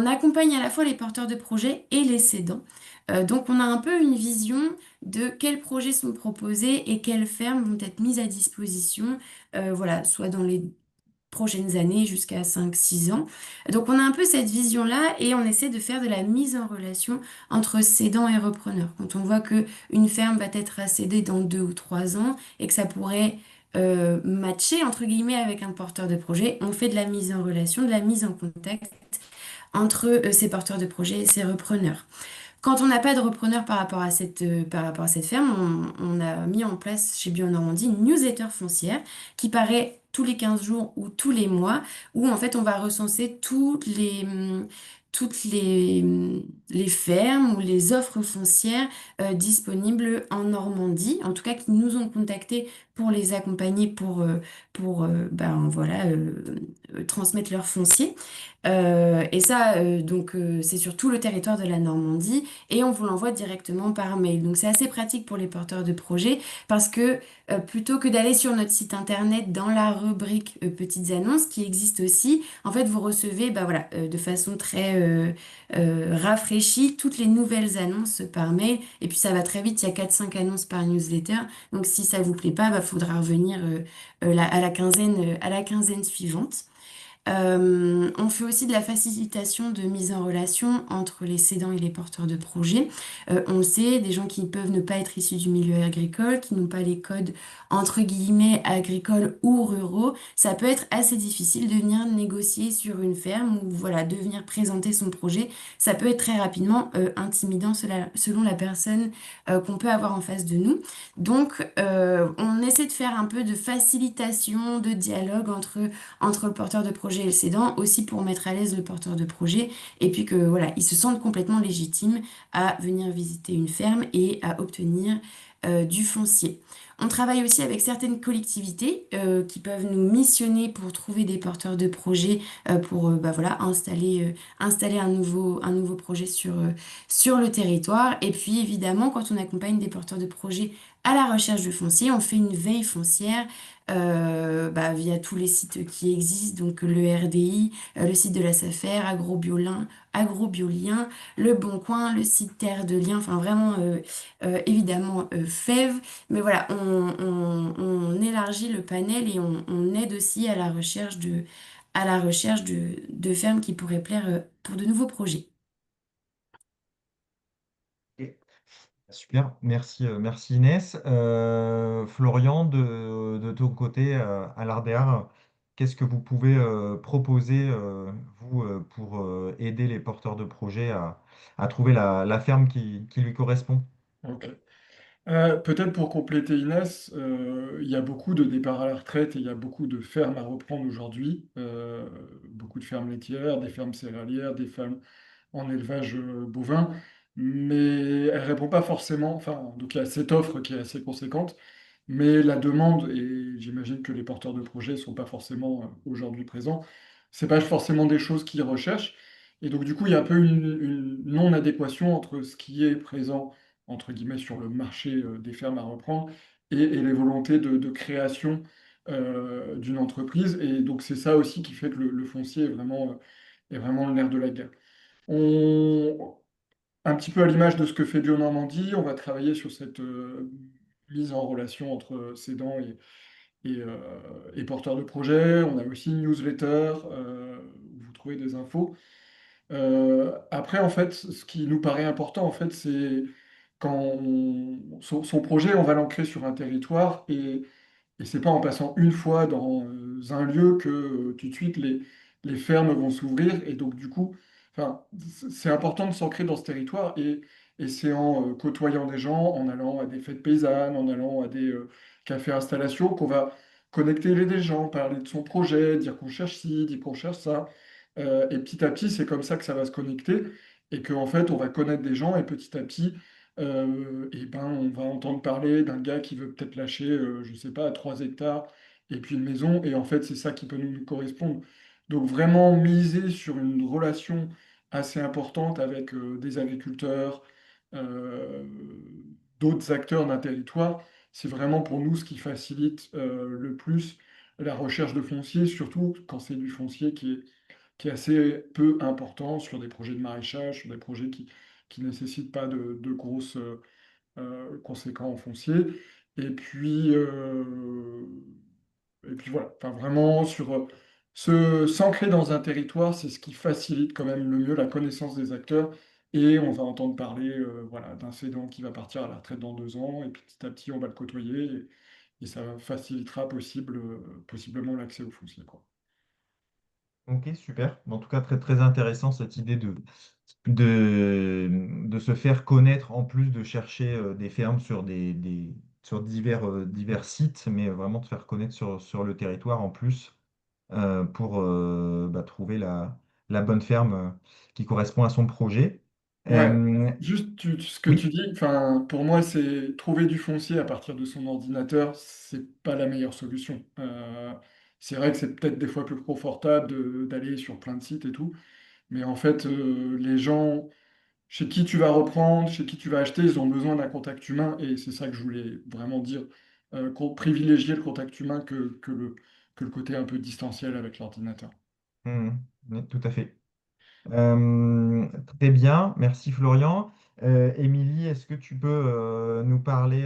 accompagne à la fois les porteurs de projets et les cédants. Donc on a un peu une vision de quels projets sont proposés et quelles fermes vont être mises à disposition, voilà, soit dans les prochaines années jusqu'à 5 6 ans. Donc on a un peu cette vision-là et on essaie de faire de la mise en relation entre cédants et repreneurs. Quand on voit que une ferme va être à céder dans 2 ou 3 ans et que ça pourrait matcher entre guillemets avec un porteur de projet, on fait de la mise en relation, de la mise en contact entre ces porteurs de projet et ces repreneurs. Quand on n'a pas de repreneur par rapport à cette ferme, on a mis en place chez Bio-Normandie une newsletter foncière qui paraît tous les 15 jours ou tous les mois, où en fait on va recenser les fermes ou les offres foncières disponibles en Normandie, en tout cas qui nous ont contactés pour les accompagner ben, voilà, transmettre leur foncier. Et ça, c'est sur tout le territoire de la Normandie et on vous l'envoie directement par mail. Donc c'est assez pratique pour les porteurs de projets parce que plutôt que d'aller sur notre site internet dans la rubrique petites annonces qui existe aussi. En fait, vous recevez bah, voilà, de façon très rafraîchie toutes les nouvelles annonces par mail. Et puis ça va très vite, il y a 4 5 annonces par newsletter. Donc si ça vous plaît pas, bah, faudra revenir à la quinzaine suivante. On fait aussi de la facilitation de mise en relation entre les cédants et les porteurs de projets. On le sait, des gens qui peuvent ne pas être issus du milieu agricole, qui n'ont pas les codes entre guillemets agricoles ou ruraux, ça peut être assez difficile de venir négocier sur une ferme ou voilà, de venir présenter son projet. Ça peut être très rapidement intimidant selon la personne qu'on peut avoir en face de nous. Donc, on essaie de faire un peu de facilitation, de dialogue entre le porteur de projet et le cédant, aussi pour mettre à l'aise le porteur de projet, et puis que voilà, ils se sentent complètement légitimes à venir visiter une ferme et à obtenir du foncier. On travaille aussi avec certaines collectivités qui peuvent nous missionner pour trouver des porteurs de projets pour bah, voilà, installer un nouveau projet sur le territoire. Et puis évidemment, quand on accompagne des porteurs de projets à la recherche de foncier, on fait une veille foncière bah, via tous les sites qui existent, donc le RDI, le site de la SAFER, Agrobiolien, Le Bon Coin, le site Terre de Liens, enfin vraiment évidemment FEV, mais voilà, on élargit le panel et on aide aussi à la recherche de fermes qui pourraient plaire pour de nouveaux projets. Et- Super, merci, merci Inès. Florian, de ton côté, à l'ARDEAR, qu'est-ce que vous pouvez proposer, vous, pour aider les porteurs de projets à trouver la ferme qui lui correspond? Ok. Peut-être pour compléter Inès, il y a beaucoup de départs à la retraite et il y a beaucoup de fermes à reprendre aujourd'hui. Beaucoup de fermes laitières, des fermes céréalières, des fermes en élevage bovin, mais elle répond pas forcément. Enfin, donc il y a cette offre qui est assez conséquente, mais la demande, et j'imagine que les porteurs de projets sont pas forcément aujourd'hui présents, c'est pas forcément des choses qu'ils recherchent. Et donc du coup, il y a un peu une non-adéquation entre ce qui est présent entre guillemets sur le marché des fermes à reprendre et les volontés de création d'une entreprise. Et donc c'est ça aussi qui fait que le foncier est vraiment le nerf de la guerre. On, un petit peu à l'image de ce que fait Bionormandie, on va travailler sur cette mise en relation entre cédants et porteurs de projets. On a aussi une newsletter où vous trouvez des infos. Après, en fait, ce qui nous paraît important, en fait, c'est son projet, on va l'ancrer sur un territoire et c'est pas en passant une fois dans un lieu que tout de suite les fermes vont s'ouvrir. Et donc, du coup, enfin, c'est important de s'ancrer dans ce territoire et c'est en côtoyant des gens, en allant à des fêtes paysannes, en allant à des cafés installations qu'on va connecter les gens, parler de son projet, dire qu'on cherche ci, dire qu'on cherche ça. Et petit à petit, c'est comme ça que ça va se connecter et qu'en fait, on va connaître des gens et petit à petit, et ben, on va entendre parler d'un gars qui veut peut-être lâcher, je sais pas, 3 hectares et puis une maison. Et en fait, c'est ça qui peut nous correspondre. Donc vraiment miser sur une relation assez importante avec des agriculteurs, euh, d'autres acteurs d'un territoire, c'est vraiment pour nous ce qui facilite le plus la recherche de foncier, surtout quand c'est du foncier qui est assez peu important sur des projets de maraîchage, sur des projets qui nécessitent pas de grosses conséquences en foncier. Et puis, euh, et puis voilà, enfin, vraiment sur s'ancrer dans un territoire, c'est ce qui facilite quand même le mieux la connaissance des acteurs. Et on va entendre parler voilà, d'un cédant qui va partir à la retraite dans 2 ans, et puis petit à petit, on va le côtoyer, et ça facilitera possiblement l'accès au foncier, quoi. Ok, super. En tout cas, très, très intéressant cette idée de se faire connaître en plus de chercher des fermes sur sur divers sites, mais vraiment de faire connaître sur le territoire en plus pour bah, trouver la bonne ferme qui correspond à son projet. Ouais, Euh, juste ce que tu oui, dis, enfin, pour moi, c'est trouver du foncier à partir de son ordinateur, c'est pas la meilleure solution. C'est vrai que c'est peut-être des fois plus confortable d'aller sur plein de sites et tout, mais en fait, les gens chez qui tu vas reprendre, chez qui tu vas acheter, ils ont besoin d'un contact humain et c'est ça que je voulais vraiment dire, qu'on privilégier le contact humain que que le côté un peu distanciel avec l'ordinateur. Mhm. Oui, tout à fait. Très bien, merci Florian. Émilie, est-ce que tu peux nous parler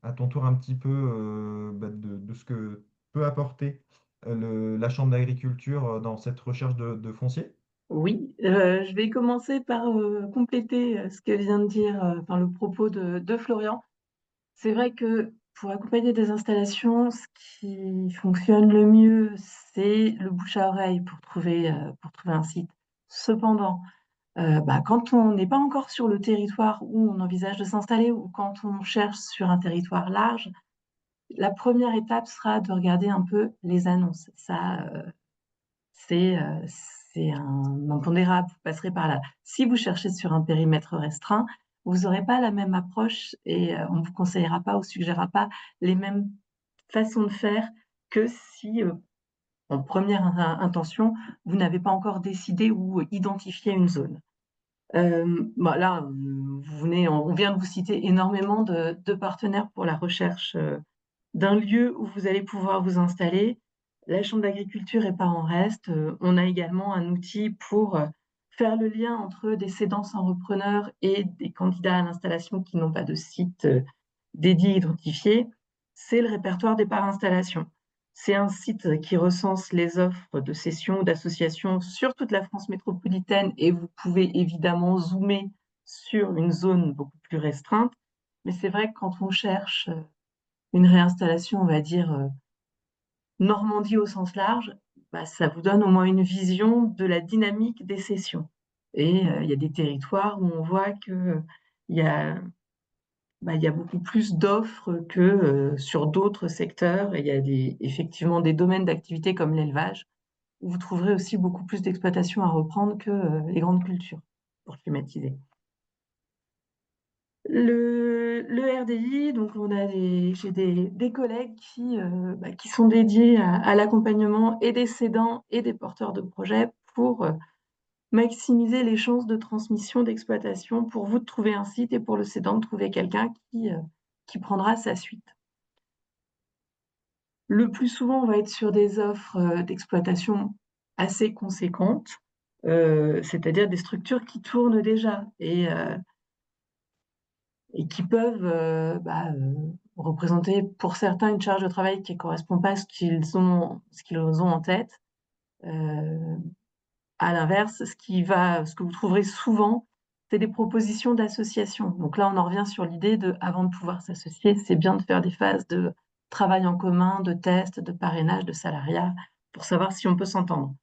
à ton tour un petit peu bah, de ce que peut apporter la Chambre d'agriculture dans cette recherche de foncier? Oui, je vais commencer par compléter ce que vient de dire enfin, le propos de Florian. C'est vrai que pour accompagner des installations, ce qui fonctionne le mieux, c'est le bouche à oreille pour trouver un site. Cependant, bah, quand on n'est pas encore sur le territoire où on envisage de s'installer ou quand on cherche sur un territoire large, la première étape sera de regarder un peu les annonces. Ça, c'est, c'est un impondérable, vous passerez par là. Si vous cherchez sur un périmètre restreint, vous n'aurez pas la même approche et on ne vous conseillera pas ou suggérera pas les mêmes façons de faire que si, en première intention, vous n'avez pas encore décidé ou identifié une zone. Bah, là, on vient de vous citer énormément de partenaires pour la recherche, d'un lieu où vous allez pouvoir vous installer. La chambre d'agriculture est pas en reste. On a également un outil pour, faire le lien entre des cédants sans repreneur et des candidats à l'installation qui n'ont pas de site, dédié identifié. C'est le répertoire des parts installations. C'est un site qui recense les offres de cession ou d'association sur toute la France métropolitaine et vous pouvez évidemment zoomer sur une zone beaucoup plus restreinte. Mais c'est vrai que quand on cherche, une réinstallation, on va dire, Normandie au sens large, bah, ça vous donne au moins une vision de la dynamique des cessions. Et il y a des territoires où on voit que il y a, il y a beaucoup plus d'offres que sur d'autres secteurs. Et il y a effectivement des domaines d'activité comme l'élevage, où vous trouverez aussi beaucoup plus d'exploitations à reprendre que les grandes cultures, pour schématiser. Le RDI, donc j'ai des collègues qui sont dédiés à l'accompagnement et des cédants et des porteurs de projets pour maximiser les chances de transmission d'exploitation pour vous de trouver un site et pour le cédant de trouver quelqu'un qui prendra sa suite. Le plus souvent, on va être sur des offres d'exploitation assez conséquentes, c'est-à-dire des structures qui tournent déjà et qui peuvent représenter pour certains une charge de travail qui ne correspond pas à ce qu'ils ont en tête. Euh, à l'inverse, ce que vous trouverez souvent, c'est des propositions d'association. Donc là, on en revient sur l'idée de, avant de pouvoir s'associer, c'est bien de faire des phases de travail en commun, de tests, de parrainage, de salariat, pour savoir si on peut s'entendre.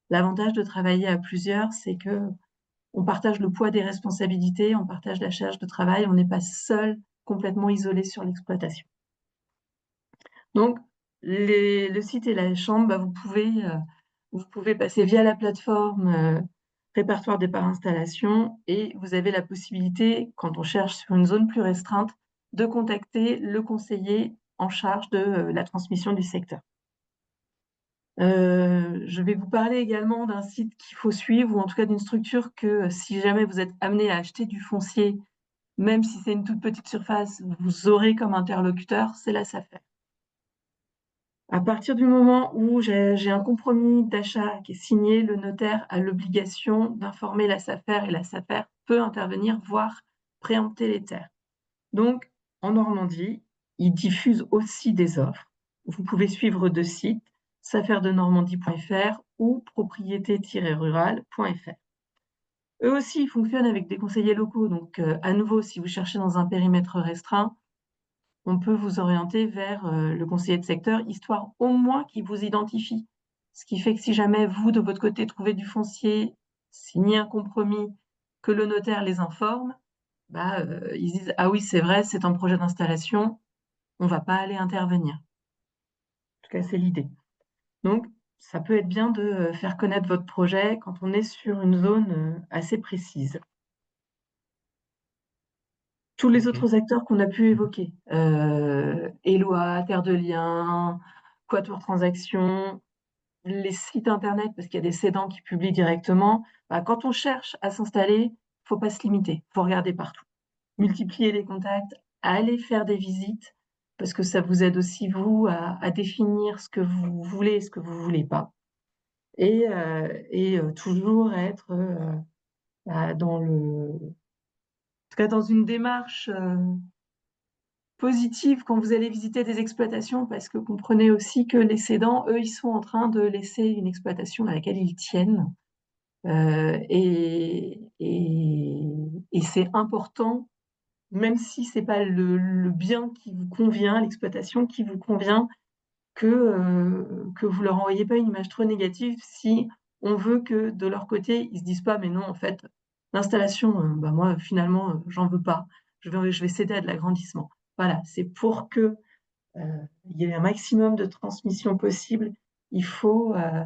L'avantage de travailler à plusieurs, c'est que on partage le poids des responsabilités, on partage la charge de travail, on n'est pas seul, complètement isolé sur l'exploitation. Donc, le site et la chambre, vous pouvez passer via la plateforme répertoire des parts installation et vous avez la possibilité, quand on cherche sur une zone plus restreinte, de contacter le conseiller en charge de la transmission du secteur. Je vais vous parler également d'un site qu'il faut suivre, ou en tout cas d'une structure que si jamais vous êtes amené à acheter du foncier, même si c'est une toute petite surface, vous aurez comme interlocuteur, c'est la SAFER. À partir du moment où j'ai un compromis d'achat qui est signé, le notaire a l'obligation d'informer la SAFER et la SAFER peut intervenir, voire préempter les terres. Donc, en Normandie, ils diffusent aussi des offres. Vous pouvez suivre deux sites, saferdenormandie.fr ou propriété-rurale.fr. Eux aussi, ils fonctionnent avec des conseillers locaux. Donc, à nouveau, si vous cherchez dans un périmètre restreint, on peut vous orienter vers le conseiller de secteur, histoire au moins qu'il vous identifie. Ce qui fait que si jamais vous, de votre côté, trouvez du foncier, signez un compromis, que le notaire les informe, ils disent ah oui, c'est vrai, c'est un projet d'installation, on ne va pas aller intervenir. En tout cas, c'est l'idée. Donc, ça peut être bien de faire connaître votre projet quand on est sur une zone assez précise. Tous les Ok. autres acteurs qu'on a pu évoquer, Eloi, Terre de Liens, Quatuor Transactions, les sites internet, parce qu'il y a des cédants qui publient directement, quand on cherche à s'installer, il ne faut pas se limiter, il faut regarder partout. Multiplier les contacts, aller faire des visites, parce que ça vous aide aussi, vous, à définir ce que vous voulez et ce que vous voulez pas. Et toujours être bah, en tout cas dans une démarche positive quand vous allez visiter des exploitations, parce que comprenez aussi que les cédants, eux, ils sont en train de laisser une exploitation à laquelle ils tiennent. Et c'est important, même si c'est pas le bien qui vous convient, l'exploitation qui vous convient, que vous leur envoyez pas une image trop négative si on veut que de leur côté, ils se disent pas, mais non, en fait, l'installation, bah moi, finalement, j'en veux pas. Je vais céder à de l'agrandissement. Voilà, c'est pour que il y ait un maximum de transmission possible. Il faut, euh,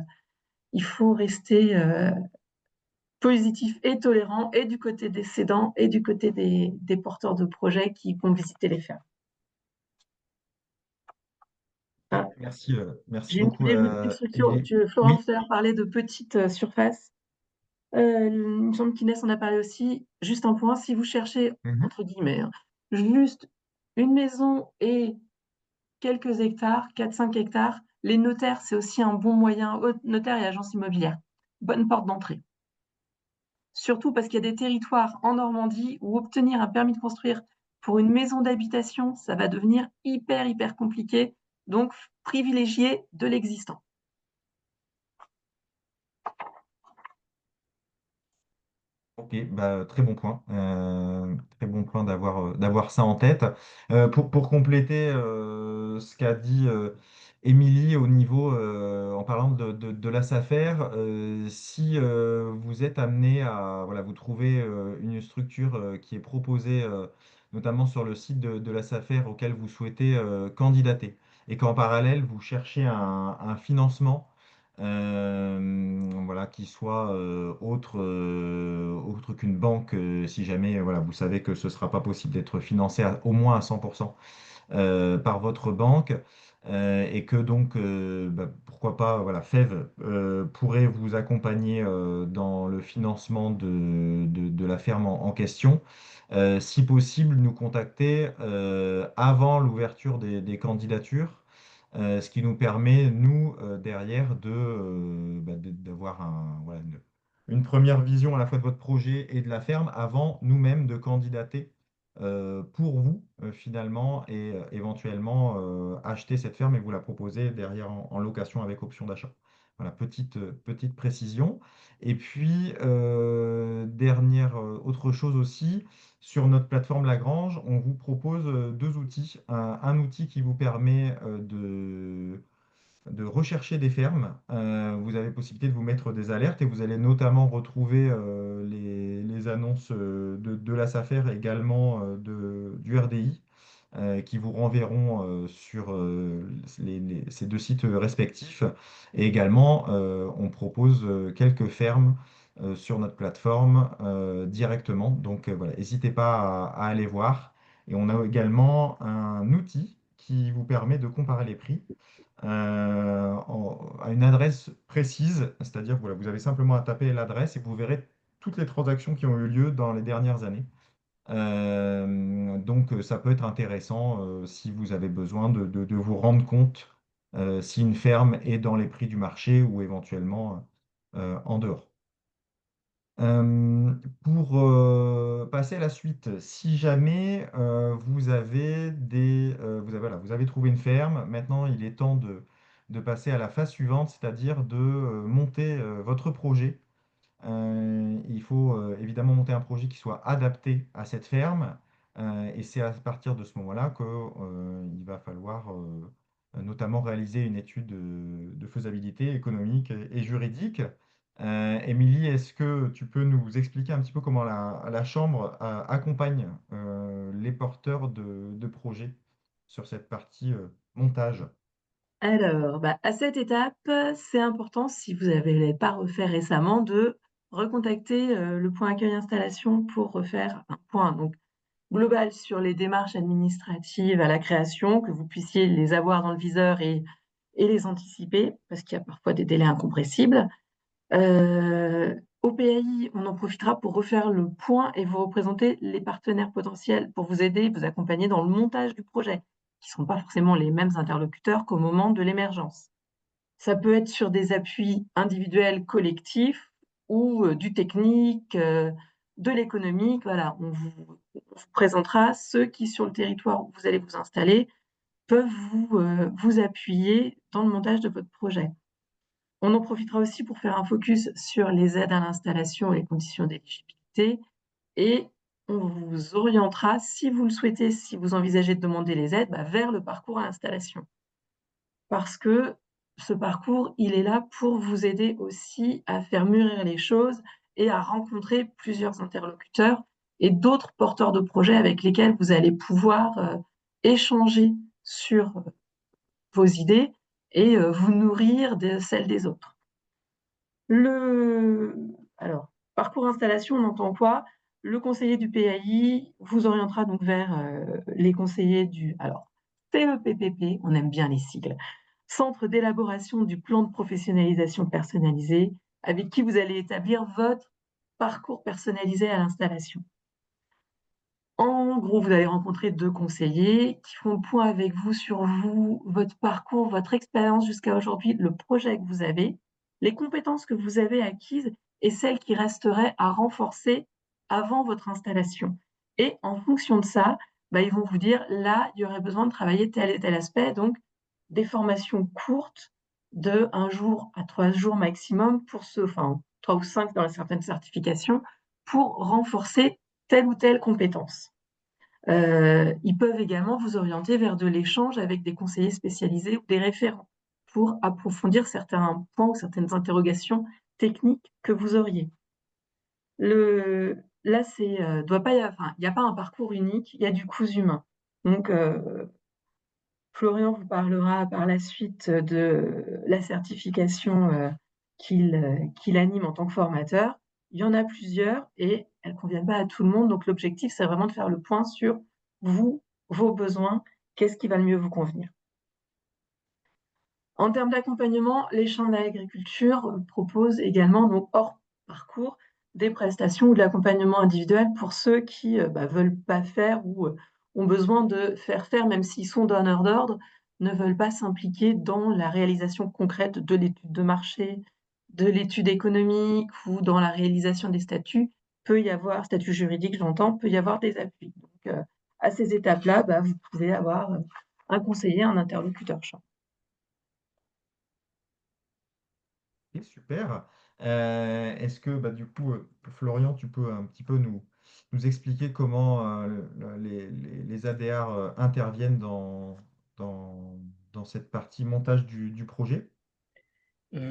il faut rester positif et tolérant, et du côté des cédants, et du côté des porteurs de projets qui vont visiter les fermes. Ok, Ah, merci j'ai une beaucoup, idée plus structure. Émilie. Florent Oui. tout à l'heure parlait de petites surfaces. Il me semble qu'Inès en a parlé aussi. Juste un point, si vous cherchez, Mhm. entre guillemets, hein, juste une maison et quelques hectares, 4-5 hectares, les notaires, c'est aussi un bon moyen, notaires et agences immobilières. Bonne porte d'entrée. Surtout parce qu'il y a des territoires en Normandie où obtenir un permis de construire pour une maison d'habitation, ça va devenir hyper, hyper compliqué. Donc, privilégier de l'existant. Ok, bah, très bon point d'avoir ça en tête. Pour compléter ce qu'a dit Émilie au niveau, en parlant de la SAFER, si vous êtes amené à voilà, vous trouver une structure qui est proposée notamment sur le site de la SAFER auquel vous souhaitez candidater, et qu'en parallèle vous cherchez un financement voilà, qui soit autre qu'une banque, si jamais voilà, vous savez que ce ne sera pas possible d'être financé au moins à 100% par votre banque, et que donc, bah, pourquoi pas, voilà, FEV pourrait vous accompagner dans le financement de la ferme en question. Si possible, nous contacter avant l'ouverture des candidatures, ce qui nous permet, nous, derrière, d'avoir voilà, une première vision à la fois de votre projet et de la ferme avant nous-mêmes de candidater pour vous, finalement, et éventuellement acheter cette ferme et vous la proposer derrière en location avec option d'achat. Voilà, petite précision. Et puis, dernière autre chose aussi, sur notre plateforme Lagrange, on vous propose deux outils. Un outil qui vous permet de rechercher des fermes. Vous avez possibilité de vous mettre des alertes et vous allez notamment retrouver les annonces de la SAFER, également du RDI, qui vous renverront sur ces deux sites respectifs. Et également, on propose quelques fermes sur notre plateforme directement. Donc voilà, n'hésitez pas à aller voir. Et on a également un outil qui vous permet de comparer les prix à une adresse précise, c'est-à-dire que voilà, vous avez simplement à taper l'adresse et vous verrez toutes les transactions qui ont eu lieu dans les dernières années. Donc ça peut être intéressant si vous avez besoin de vous rendre compte si une ferme est dans les prix du marché ou éventuellement en dehors. Euh, pour passer à la suite, si jamais vous avez trouvé une ferme, maintenant il est temps de passer à la phase suivante, c'est-à-dire de monter votre projet. Il faut évidemment monter un projet qui soit adapté à cette ferme, et c'est à partir de ce moment-là qu'il va falloir notamment réaliser une étude de faisabilité économique et juridique. Émilie, est-ce que tu peux nous expliquer un petit peu comment la Chambre accompagne les porteurs de projets sur cette partie montage? Alors, bah, à cette étape, c'est important, si vous n'avez pas refait récemment, de recontacter le point accueil installation pour refaire un point donc, global sur les démarches administratives à la création, que vous puissiez les avoir dans le viseur et les anticiper, parce qu'il y a parfois des délais incompressibles. Au PAI, on en profitera pour refaire le point et vous représenter les partenaires potentiels pour vous aider, vous accompagner dans le montage du projet. qui ne sont pas forcément les mêmes interlocuteurs qu'au moment de l'émergence. Ça peut être sur des appuis individuels, collectifs ou du technique, de l'économique. Voilà, on vous présentera ceux qui, sur le territoire où vous allez vous installer, peuvent vous appuyer dans le montage de votre projet. On en profitera aussi pour faire un focus sur les aides à l'installation et les conditions d'éligibilité. Et on vous orientera, si vous le souhaitez, si vous envisagez de demander les aides, vers le parcours à installation. Parce que ce parcours, il est là pour vous aider aussi à faire mûrir les choses et à rencontrer plusieurs interlocuteurs et d'autres porteurs de projets avec lesquels vous allez pouvoir échanger sur vos idées et vous nourrir de celles des autres. Alors, parcours installation, on entend quoi? Le conseiller du PAI vous orientera donc vers les conseillers du CEPPP, on aime bien les sigles, Centre d'élaboration du plan de professionnalisation personnalisé, avec qui vous allez établir votre parcours personnalisé à l'installation. En gros, vous allez rencontrer 2 conseillers qui font le point avec vous sur vous, votre parcours, votre expérience jusqu'à aujourd'hui, le projet que vous avez, les compétences que vous avez acquises et celles qui resteraient à renforcer avant votre installation. Et en fonction de ça, ils vont vous dire, là, il y aurait besoin de travailler tel et tel aspect, donc des formations courtes de 1 jour à 3 jours maximum pour 3 ou 5 dans certaines certifications, pour renforcer telle ou telle compétence. Ils peuvent également vous orienter vers de l'échange avec des conseillers spécialisés ou des référents pour approfondir certains points ou certaines interrogations techniques que vous auriez. Là, il n'y a pas un parcours unique, il y a du cousu humain. Donc, Florian vous parlera par la suite de la certification qu'il anime en tant que formateur. Il y en a plusieurs et elles ne conviennent pas à tout le monde. Donc l'objectif, c'est vraiment de faire le point sur vous, vos besoins, qu'est-ce qui va le mieux vous convenir. En termes d'accompagnement, les chambres d'agriculture proposent également, donc hors parcours, des prestations ou de l'accompagnement individuel pour ceux qui veulent pas faire ou ont besoin de faire, même s'ils sont donneurs d'ordre, ne veulent pas s'impliquer dans la réalisation concrète de l'étude de marché, de l'étude économique ou dans la réalisation des statuts. Peut y avoir, statut juridique, j'entends, peut y avoir des appuis. Donc, à ces étapes-là, vous pouvez avoir un conseiller, un interlocuteur champ. Ok, super. Est-ce que du coup, Florian, tu peux un petit peu nous expliquer comment les ADR interviennent dans, dans cette partie montage du projet?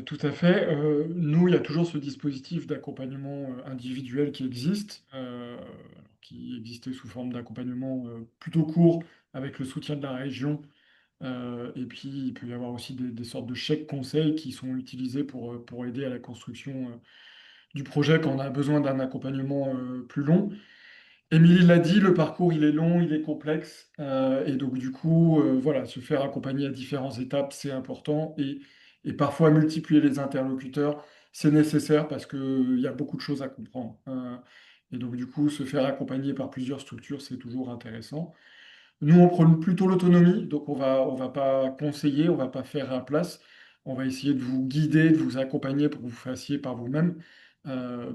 Tout à fait. Nous, il y a toujours ce dispositif d'accompagnement individuel qui existe, qui existait sous forme d'accompagnement plutôt court avec le soutien de la région. Et puis, il peut y avoir aussi des sortes de chèques conseils qui sont utilisés pour aider à la construction du projet quand on a besoin d'un accompagnement plus long. Émilie l'a dit, le parcours, il est long, il est complexe. Et donc, du coup, voilà, se faire accompagner à différentes étapes, c'est important. Et parfois, multiplier les interlocuteurs, c'est nécessaire parce qu'il y a beaucoup de choses à comprendre. Et donc, du coup, se faire accompagner par plusieurs structures, c'est toujours intéressant. Nous, on prône plutôt l'autonomie, donc on va pas conseiller, on va pas faire à place. On va essayer de vous guider, de vous accompagner pour que vous fassiez par vous-même. Euh,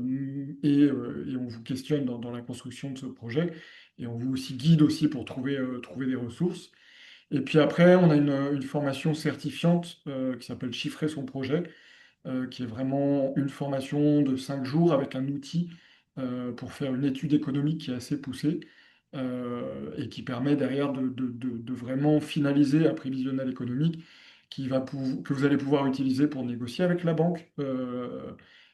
et on vous questionne dans la construction de ce projet. Et on vous aussi guide aussi pour trouver des ressources. Et puis après, on a une formation certifiante qui s'appelle Chiffrer son projet, qui est vraiment une formation de 5 jours avec un outil pour faire une étude économique qui est assez poussée et qui permet derrière de vraiment finaliser un prévisionnel économique que vous allez pouvoir utiliser pour négocier avec la banque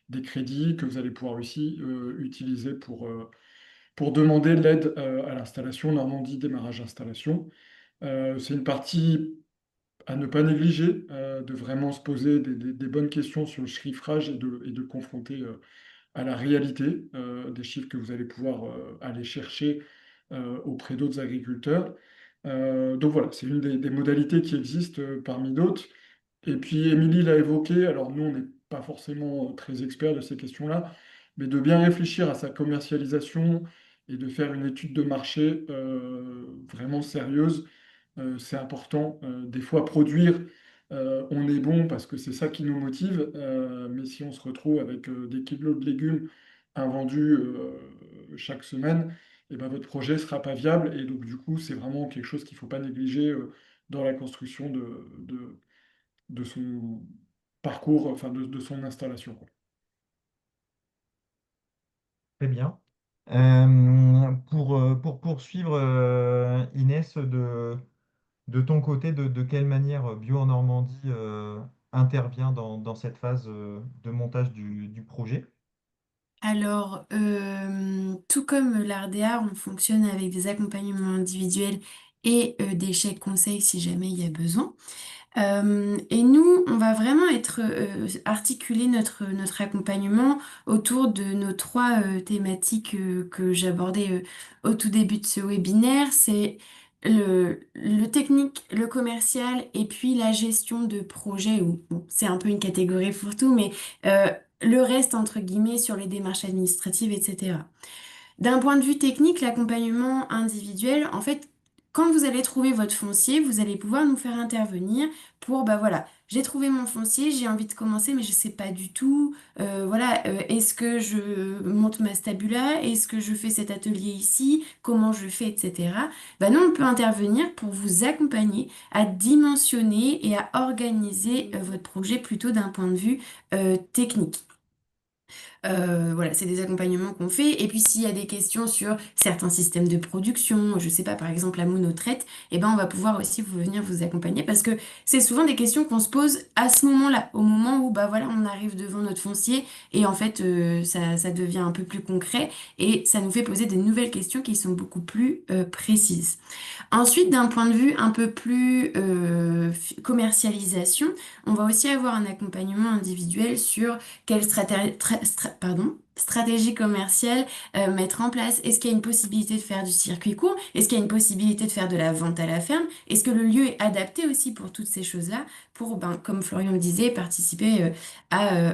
des crédits, que vous allez pouvoir aussi utiliser pour demander de l'aide à l'installation, Normandie démarrage installation. C'est une partie à ne pas négliger, de vraiment se poser des bonnes questions sur le chiffrage et de confronter à la réalité des chiffres que vous allez pouvoir aller chercher auprès d'autres agriculteurs. Donc voilà, c'est une des modalités qui existent parmi d'autres. Et puis Émilie l'a évoqué, alors nous on n'est pas forcément très experts de ces questions-là, mais de bien réfléchir à sa commercialisation et de faire une étude de marché vraiment sérieuse C'est important. Des fois, produire, on est bon parce que c'est ça qui nous motive, mais si on se retrouve avec des kilos de légumes invendus chaque semaine, et ben, votre projet ne sera pas viable. Et donc, du coup, c'est vraiment quelque chose qu'il ne faut pas négliger dans la construction de son parcours, enfin de son installation, quoi. Très bien. Pour poursuivre, Inès, de ton côté, de quelle manière Bio en Normandie intervient dans cette phase de montage du projet? Alors, tout comme l'ARDA, on fonctionne avec des accompagnements individuels et des chèques conseils si jamais il y a besoin. Et nous, on va vraiment articuler notre accompagnement autour de nos trois thématiques que j'abordais au tout début de ce webinaire. C'est le technique, le commercial et puis la gestion de projet, ou bon, c'est un peu une catégorie pour tout, mais euh, le reste, entre guillemets, sur les démarches administratives, etc. D'un point de vue technique, l'accompagnement individuel, en fait, quand vous allez trouver votre foncier, vous allez pouvoir nous faire intervenir pour, bah voilà, j'ai trouvé mon foncier, j'ai envie de commencer, mais je sais pas du tout, voilà, est-ce que je monte ma stabula, est-ce que je fais cet atelier ici, comment je fais, etc. Bah nous, on peut intervenir pour vous accompagner à dimensionner et à organiser votre projet plutôt d'un point de vue technique. Voilà, c'est des accompagnements qu'on fait. Et puis s'il y a des questions sur certains systèmes de production, je sais pas, par exemple la monotraite, eh ben on va pouvoir aussi venir vous accompagner parce que c'est souvent des questions qu'on se pose à ce moment-là, au moment où bah voilà, on arrive devant notre foncier et en fait ça devient un peu plus concret et ça nous fait poser des nouvelles questions qui sont beaucoup plus précises. Ensuite, d'un point de vue un peu plus commercialisation, on va aussi avoir un accompagnement individuel sur quelle stratégie commerciale mettre en place. Est-ce qu'il y a une possibilité de faire du circuit court? Est-ce qu'il y a une possibilité de faire de la vente à la ferme? Est-ce que le lieu est adapté aussi pour toutes ces choses-là, pour, ben, comme Florian le disait, participer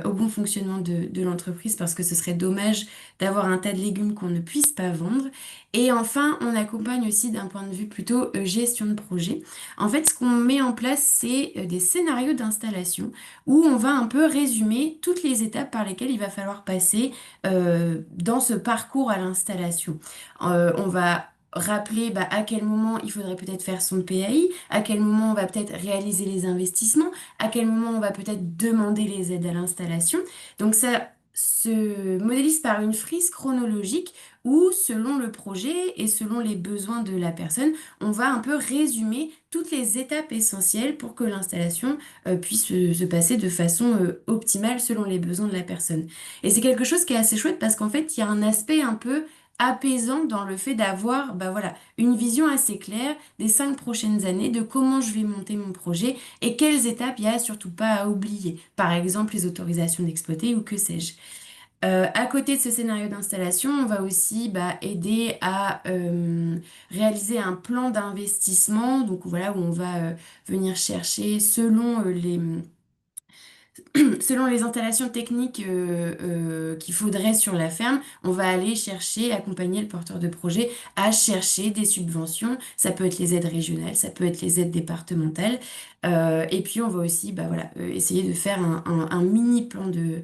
au bon fonctionnement de l'entreprise parce que ce serait dommage d'avoir un tas de légumes qu'on ne puisse pas vendre. Et enfin, on accompagne aussi d'un point de vue plutôt gestion de projet. En fait, ce qu'on met en place, c'est des scénarios d'installation où on va un peu résumer toutes les étapes par lesquelles il va falloir passer dans ce parcours à l'installation. On va rappeler bah, à quel moment il faudrait peut-être faire son PAI, à quel moment on va peut-être réaliser les investissements, à quel moment on va peut-être demander les aides à l'installation. Donc ça se modélise par une frise chronologique où, selon le projet et selon les besoins de la personne, on va un peu résumer toutes les étapes essentielles pour que l'installation puisse se passer de façon optimale selon les besoins de la personne. Et c'est quelque chose qui est assez chouette parce qu'en fait, il y a un aspect un peu apaisant dans le fait d'avoir bah voilà, une vision assez claire des 5 prochaines années de comment je vais monter mon projet et quelles étapes il y a surtout pas à oublier. Par exemple, les autorisations d'exploiter ou que sais-je. À côté de ce scénario d'installation, on va aussi bah, aider à réaliser un plan d'investissement, donc voilà, où on va venir chercher selon les installations techniques qu'il faudrait sur la ferme, on va aller chercher, accompagner le porteur de projet à chercher des subventions. Ça peut être les aides régionales, ça peut être les aides départementales. Et puis on va aussi bah, voilà, essayer de faire un mini plan de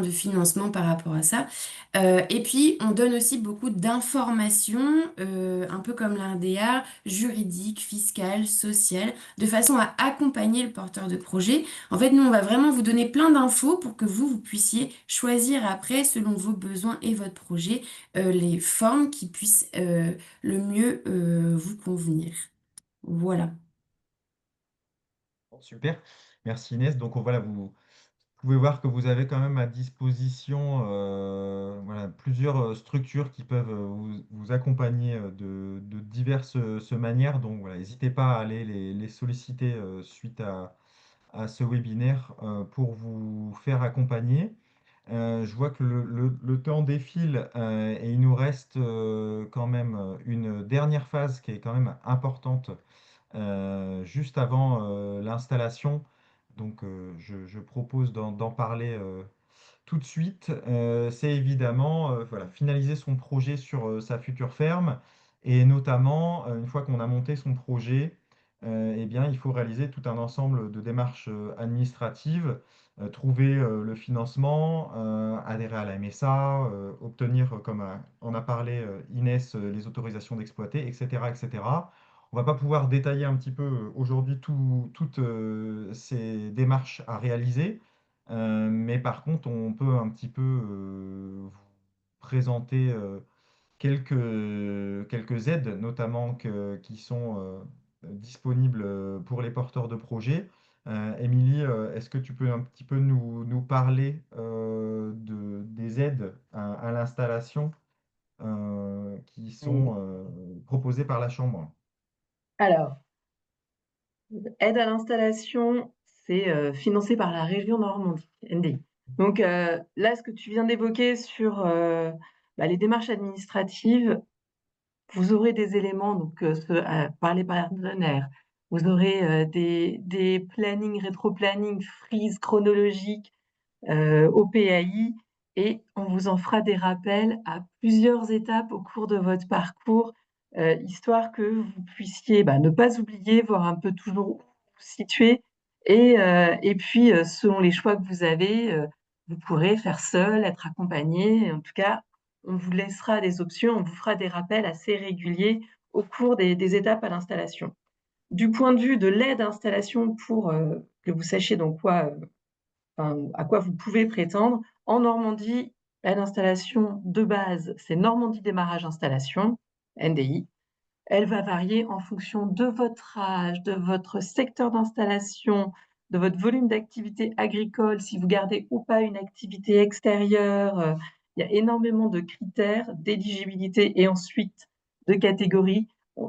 financement par rapport à ça. Et puis on donne aussi beaucoup d'informations, un peu comme l'RDA, juridiques, fiscales, sociales, de façon à accompagner le porteur de projet. En fait, nous, on va vraiment vous donner plein d'infos pour que vous puissiez choisir après, selon vos besoins et votre projet, les formes qui puissent le mieux vous convenir. Voilà. Bon, super, merci Inès. Donc voilà, vous pouvez voir que vous avez quand même à disposition voilà, plusieurs structures qui peuvent vous accompagner de diverses manières. Donc voilà, n'hésitez pas à aller les solliciter suite à ce webinaire pour vous faire accompagner. Je vois que le temps défile et il nous reste quand même une dernière phase qui est quand même importante juste avant l'installation. Donc je propose d'en parler tout de suite. C'est évidemment voilà, finaliser son projet sur sa future ferme et notamment, une fois qu'on a monté son projet, eh bien, il faut réaliser tout un ensemble de démarches administratives, trouver le financement, adhérer à la MSA, obtenir, comme on a parlé, Inès, les autorisations d'exploiter, etc., etc. On va pas pouvoir détailler un petit peu aujourd'hui toutes ces démarches à réaliser, mais par contre, on peut un petit peu vous présenter quelques aides, notamment qui sont disponibles pour les porteurs de projets. Émilie, est-ce que tu peux un petit peu nous parler des aides à l'installation qui Oui. sont proposées par la Chambre? Alors, aide à l'installation, c'est financé par la région Normandie, NDI. Donc là, ce que tu viens d'évoquer sur les démarches administratives, vous aurez des éléments donc, par les partenaires. Vous aurez des plannings, rétro-plannings, frises chronologiques au PAI et on vous en fera des rappels à plusieurs étapes au cours de votre parcours, histoire que vous puissiez ne pas oublier, voir un peu toujours où vous vous situez. Et puis, selon les choix que vous avez, vous pourrez faire seul, être accompagné. En tout cas, on vous laissera des options, on vous fera des rappels assez réguliers au cours des étapes à l'installation. Du point de vue de l'aide à installation pour que vous sachiez dans quoi à quoi vous pouvez prétendre. En Normandie, l'installation de base, c'est Normandie démarrage installation, NDI. Elle va varier en fonction de votre âge, de votre secteur d'installation, de votre volume d'activité agricole, si vous gardez ou pas une activité extérieure. Il y a énormément de critères d'éligibilité et ensuite de catégories.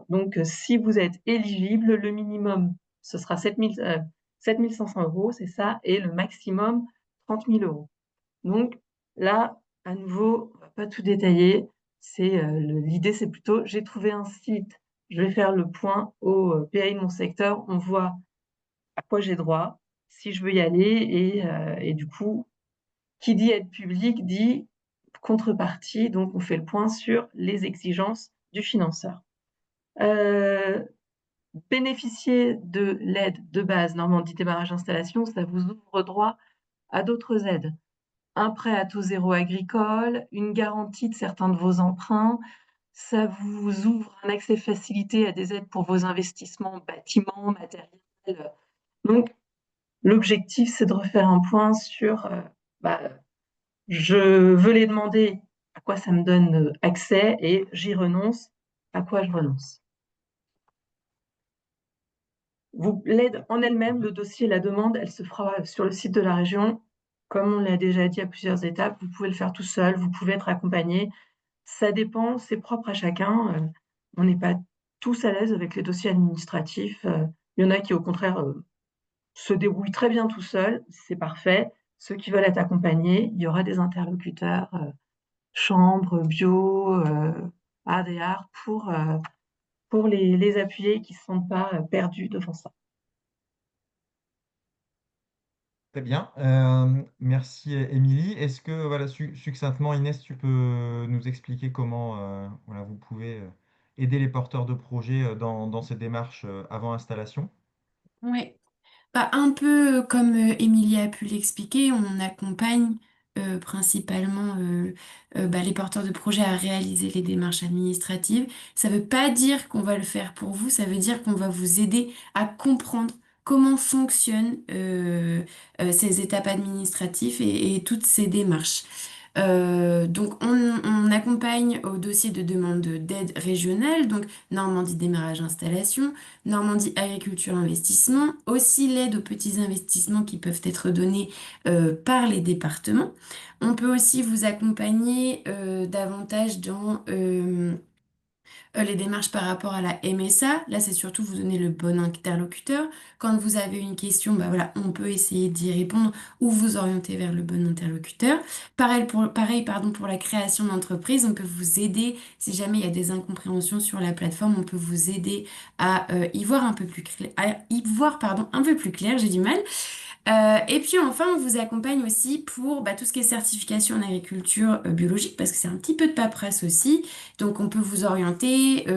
Donc, si vous êtes éligible, le minimum, ce sera 7 500 euros, c'est ça, et le maximum, 30 000 euros. Donc là, à nouveau, on va pas tout détailler. L'idée, c'est plutôt, j'ai trouvé un site, je vais faire le point au PAI de mon secteur, on voit à quoi j'ai droit, si je veux y aller, et du coup, qui dit aide publique dit contrepartie, donc on fait le point sur les exigences du financeur. Euh, Bénéficier de l'aide de base Normandie démarrage installation, ça vous ouvre droit à d'autres aides. Un prêt à taux zéro agricole, une garantie de certains de vos emprunts. Ça vous ouvre un accès facilité à des aides pour vos investissements, bâtiments, matériels. Donc, l'objectif, c'est de refaire un point sur bah, je veux les demander à quoi ça me donne accès et j'y renonce, à quoi je renonce. L'aide en elle-même, le dossier, la demande, elle se fera sur le site de la région. Comme on l'a déjà dit à plusieurs étapes, vous pouvez le faire tout seul, vous pouvez être accompagné. Ça dépend, c'est propre à chacun. On n'est pas tous à l'aise avec les dossiers administratifs. Il y en a qui, au contraire, se débrouillent très bien tout seuls, c'est parfait. Ceux qui veulent être accompagnés, il y aura des interlocuteurs, chambre, bio, ADR, pour les appuyer et qui ne se sentent pas perdus devant ça. Très bien. Merci Émilie. Est-ce que, voilà, succinctement, Inès, tu peux nous expliquer comment voilà, vous pouvez aider les porteurs de projets dans ces démarches avant installation? Ouais. Bah, un peu comme Émilie a pu l'expliquer, on accompagne principalement les porteurs de projets à réaliser les démarches administratives. Ça ne veut pas dire qu'on va le faire pour vous, ça veut dire qu'on va vous aider à comprendre comment fonctionnent ces étapes administratives et toutes ces démarches. Donc on accompagne au dossier de demande d'aide régionale, donc Normandie démarrage installation, Normandie agriculture investissement, aussi l'aide aux petits investissements qui peuvent être donnés par les départements. On peut aussi vous accompagner davantage dans les démarches par rapport à la MSA. Là, c'est surtout vous donner le bon interlocuteur. Quand vous avez une question, bah voilà, on peut essayer d'y répondre ou vous orienter vers le bon interlocuteur. Pareil, pour la création d'entreprise, on peut vous aider si jamais il y a des incompréhensions sur la plateforme, on peut vous aider à y voir un peu plus clair, un peu plus clair, j'ai du mal. Et puis enfin, on vous accompagne aussi pour tout ce qui est certification en agriculture biologique, parce que c'est un petit peu de paperasse aussi. Donc on peut vous orienter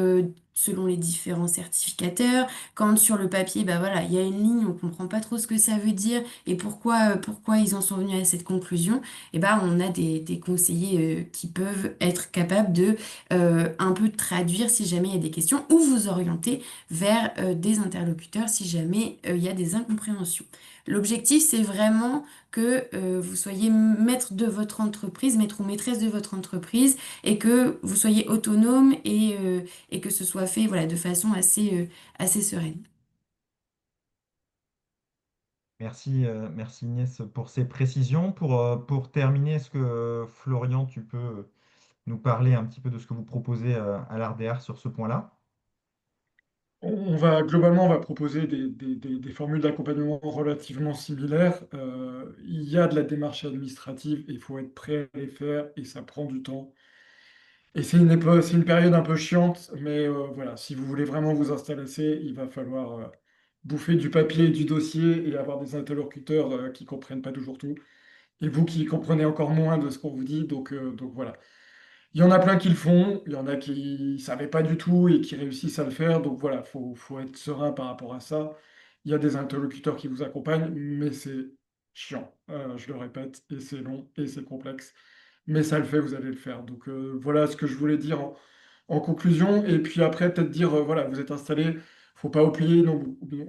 selon les différents certificateurs. Quand sur le papier, bah voilà, il y a une ligne, on comprend pas trop ce que ça veut dire et pourquoi ils en sont venus à cette conclusion, et bah on a des conseillers qui peuvent être capables de un peu traduire si jamais il y a des questions ou vous orienter vers des interlocuteurs si jamais il y a des incompréhensions. L'objectif, c'est vraiment que vous soyez maître de votre entreprise, maître ou maîtresse de votre entreprise, et que vous soyez autonome et que ce soit fait voilà, de façon assez sereine. Merci, merci Inès pour ces précisions. Pour terminer, est-ce que Florian, tu peux nous parler un petit peu de ce que vous proposez à l'ARDR sur ce point-là? Globalement, on va proposer des formules d'accompagnement relativement similaires. Il y a de la démarche administrative et il faut être prêt à les faire et ça prend du temps. Et c'est une période un peu chiante, mais voilà, si vous voulez vraiment vous installer, il va falloir bouffer du papier, du dossier et avoir des interlocuteurs qui comprennent pas toujours tout. Et vous qui comprenez encore moins de ce qu'on vous dit, donc voilà. Il y en a plein qui le font, il y en a qui ne savaient pas du tout et qui réussissent à le faire. Donc voilà, faut être serein par rapport à ça. Il y a des interlocuteurs qui vous accompagnent, mais c'est chiant. Je le répète, et c'est long, et c'est complexe. Mais ça le fait, vous allez le faire. Donc voilà ce que je voulais dire en conclusion. Et puis après, peut-être dire, voilà, vous êtes installé, faut pas oublier non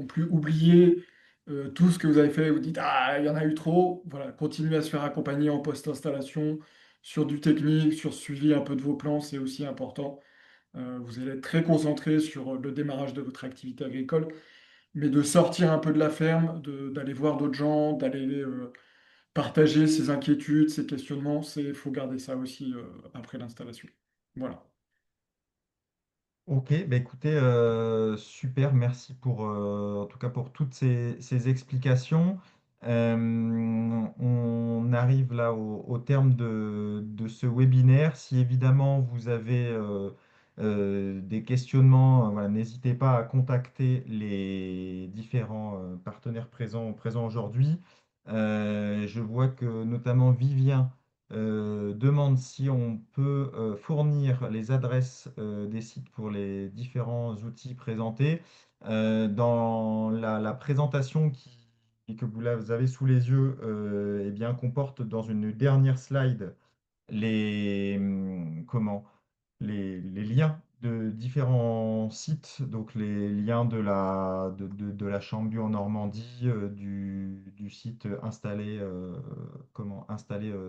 plus oublier tout ce que vous avez fait. Vous dites, ah, il y en a eu trop. Voilà, continuez à se faire accompagner en post-installation sur du technique, sur suivi un peu de vos plans, c'est aussi important. Vous allez être très concentré sur le démarrage de votre activité agricole, mais de sortir un peu de la ferme, d'aller voir d'autres gens, d'aller partager ses inquiétudes, ses questionnements, faut garder ça aussi après l'installation. Voilà. Ok, bah écoutez, super, merci pour, en tout cas pour toutes ces explications. On arrive là au terme de ce webinaire. Si évidemment vous avez des questionnements, voilà, n'hésitez pas à contacter les différents partenaires présents aujourd'hui. Je vois que notamment Vivien demande si on peut fournir les adresses des sites pour les différents outils présentés. Dans la présentation que vous avez sous les yeux, eh bien, comporte dans une dernière slide comment, les liens de différents sites, donc les liens de la Chambre en Normandie, du site installer,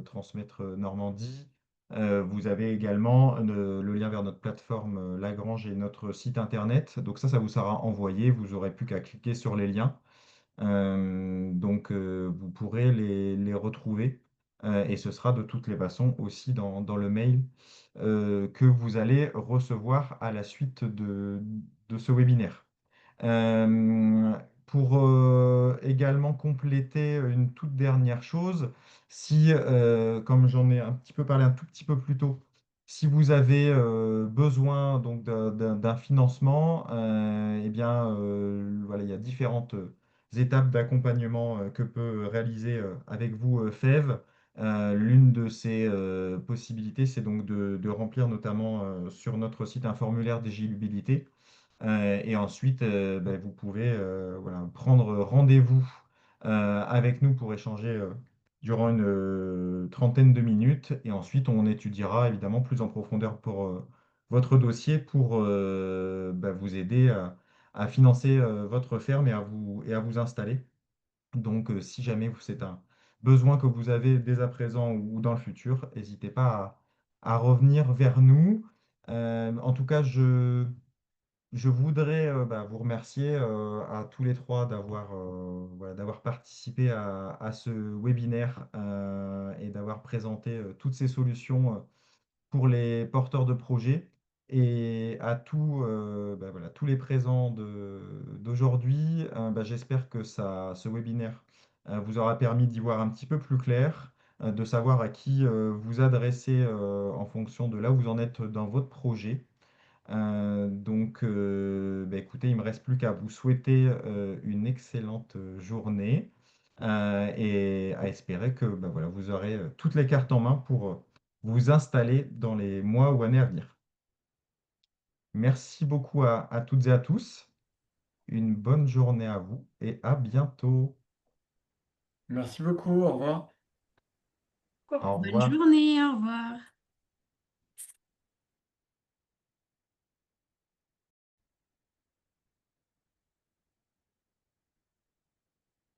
transmettre Normandie. Vous avez également le lien vers notre plateforme Lagrange et notre site internet. Donc ça vous sera envoyé. Vous n'aurez plus qu'à cliquer sur les liens. Vous pourrez les retrouver et ce sera de toutes les façons aussi dans le mail que vous allez recevoir à la suite de ce webinaire. Euh, pour également compléter une toute dernière chose, si, comme j'en ai un petit peu parlé un tout petit peu plus tôt, si vous avez besoin donc d'un financement, eh bien, voilà, il y a différentes étapes d'accompagnement que peut réaliser avec vous FEV. L'une de ces possibilités, c'est donc de remplir notamment sur notre site un formulaire d'éligibilité et ensuite, vous pouvez voilà, prendre rendez-vous avec nous pour échanger durant une trentaine de minutes. Et ensuite, on étudiera évidemment plus en profondeur pour votre dossier pour vous aider à financer votre ferme et à vous installer. Donc, si jamais c'est un besoin que vous avez dès à présent ou dans le futur, n'hésitez pas à revenir vers nous. En tout cas, je voudrais vous remercier à tous les trois d'avoir voilà, d'avoir participé à ce webinaire et d'avoir présenté toutes ces solutions pour les porteurs de projets et à voilà, tous les présents d'aujourd'hui. J'espère que ce webinaire vous aura permis d'y voir un petit peu plus clair, de savoir à qui vous adresser en fonction de là où vous en êtes dans votre projet. Écoutez, il ne me reste plus qu'à vous souhaiter une excellente journée et à espérer que voilà, vous aurez toutes les cartes en main pour vous installer dans les mois ou années à venir. Merci beaucoup à toutes et à tous. Une bonne journée à vous et à bientôt. Merci beaucoup, au revoir. Au Bonne revoir. journée, au revoir.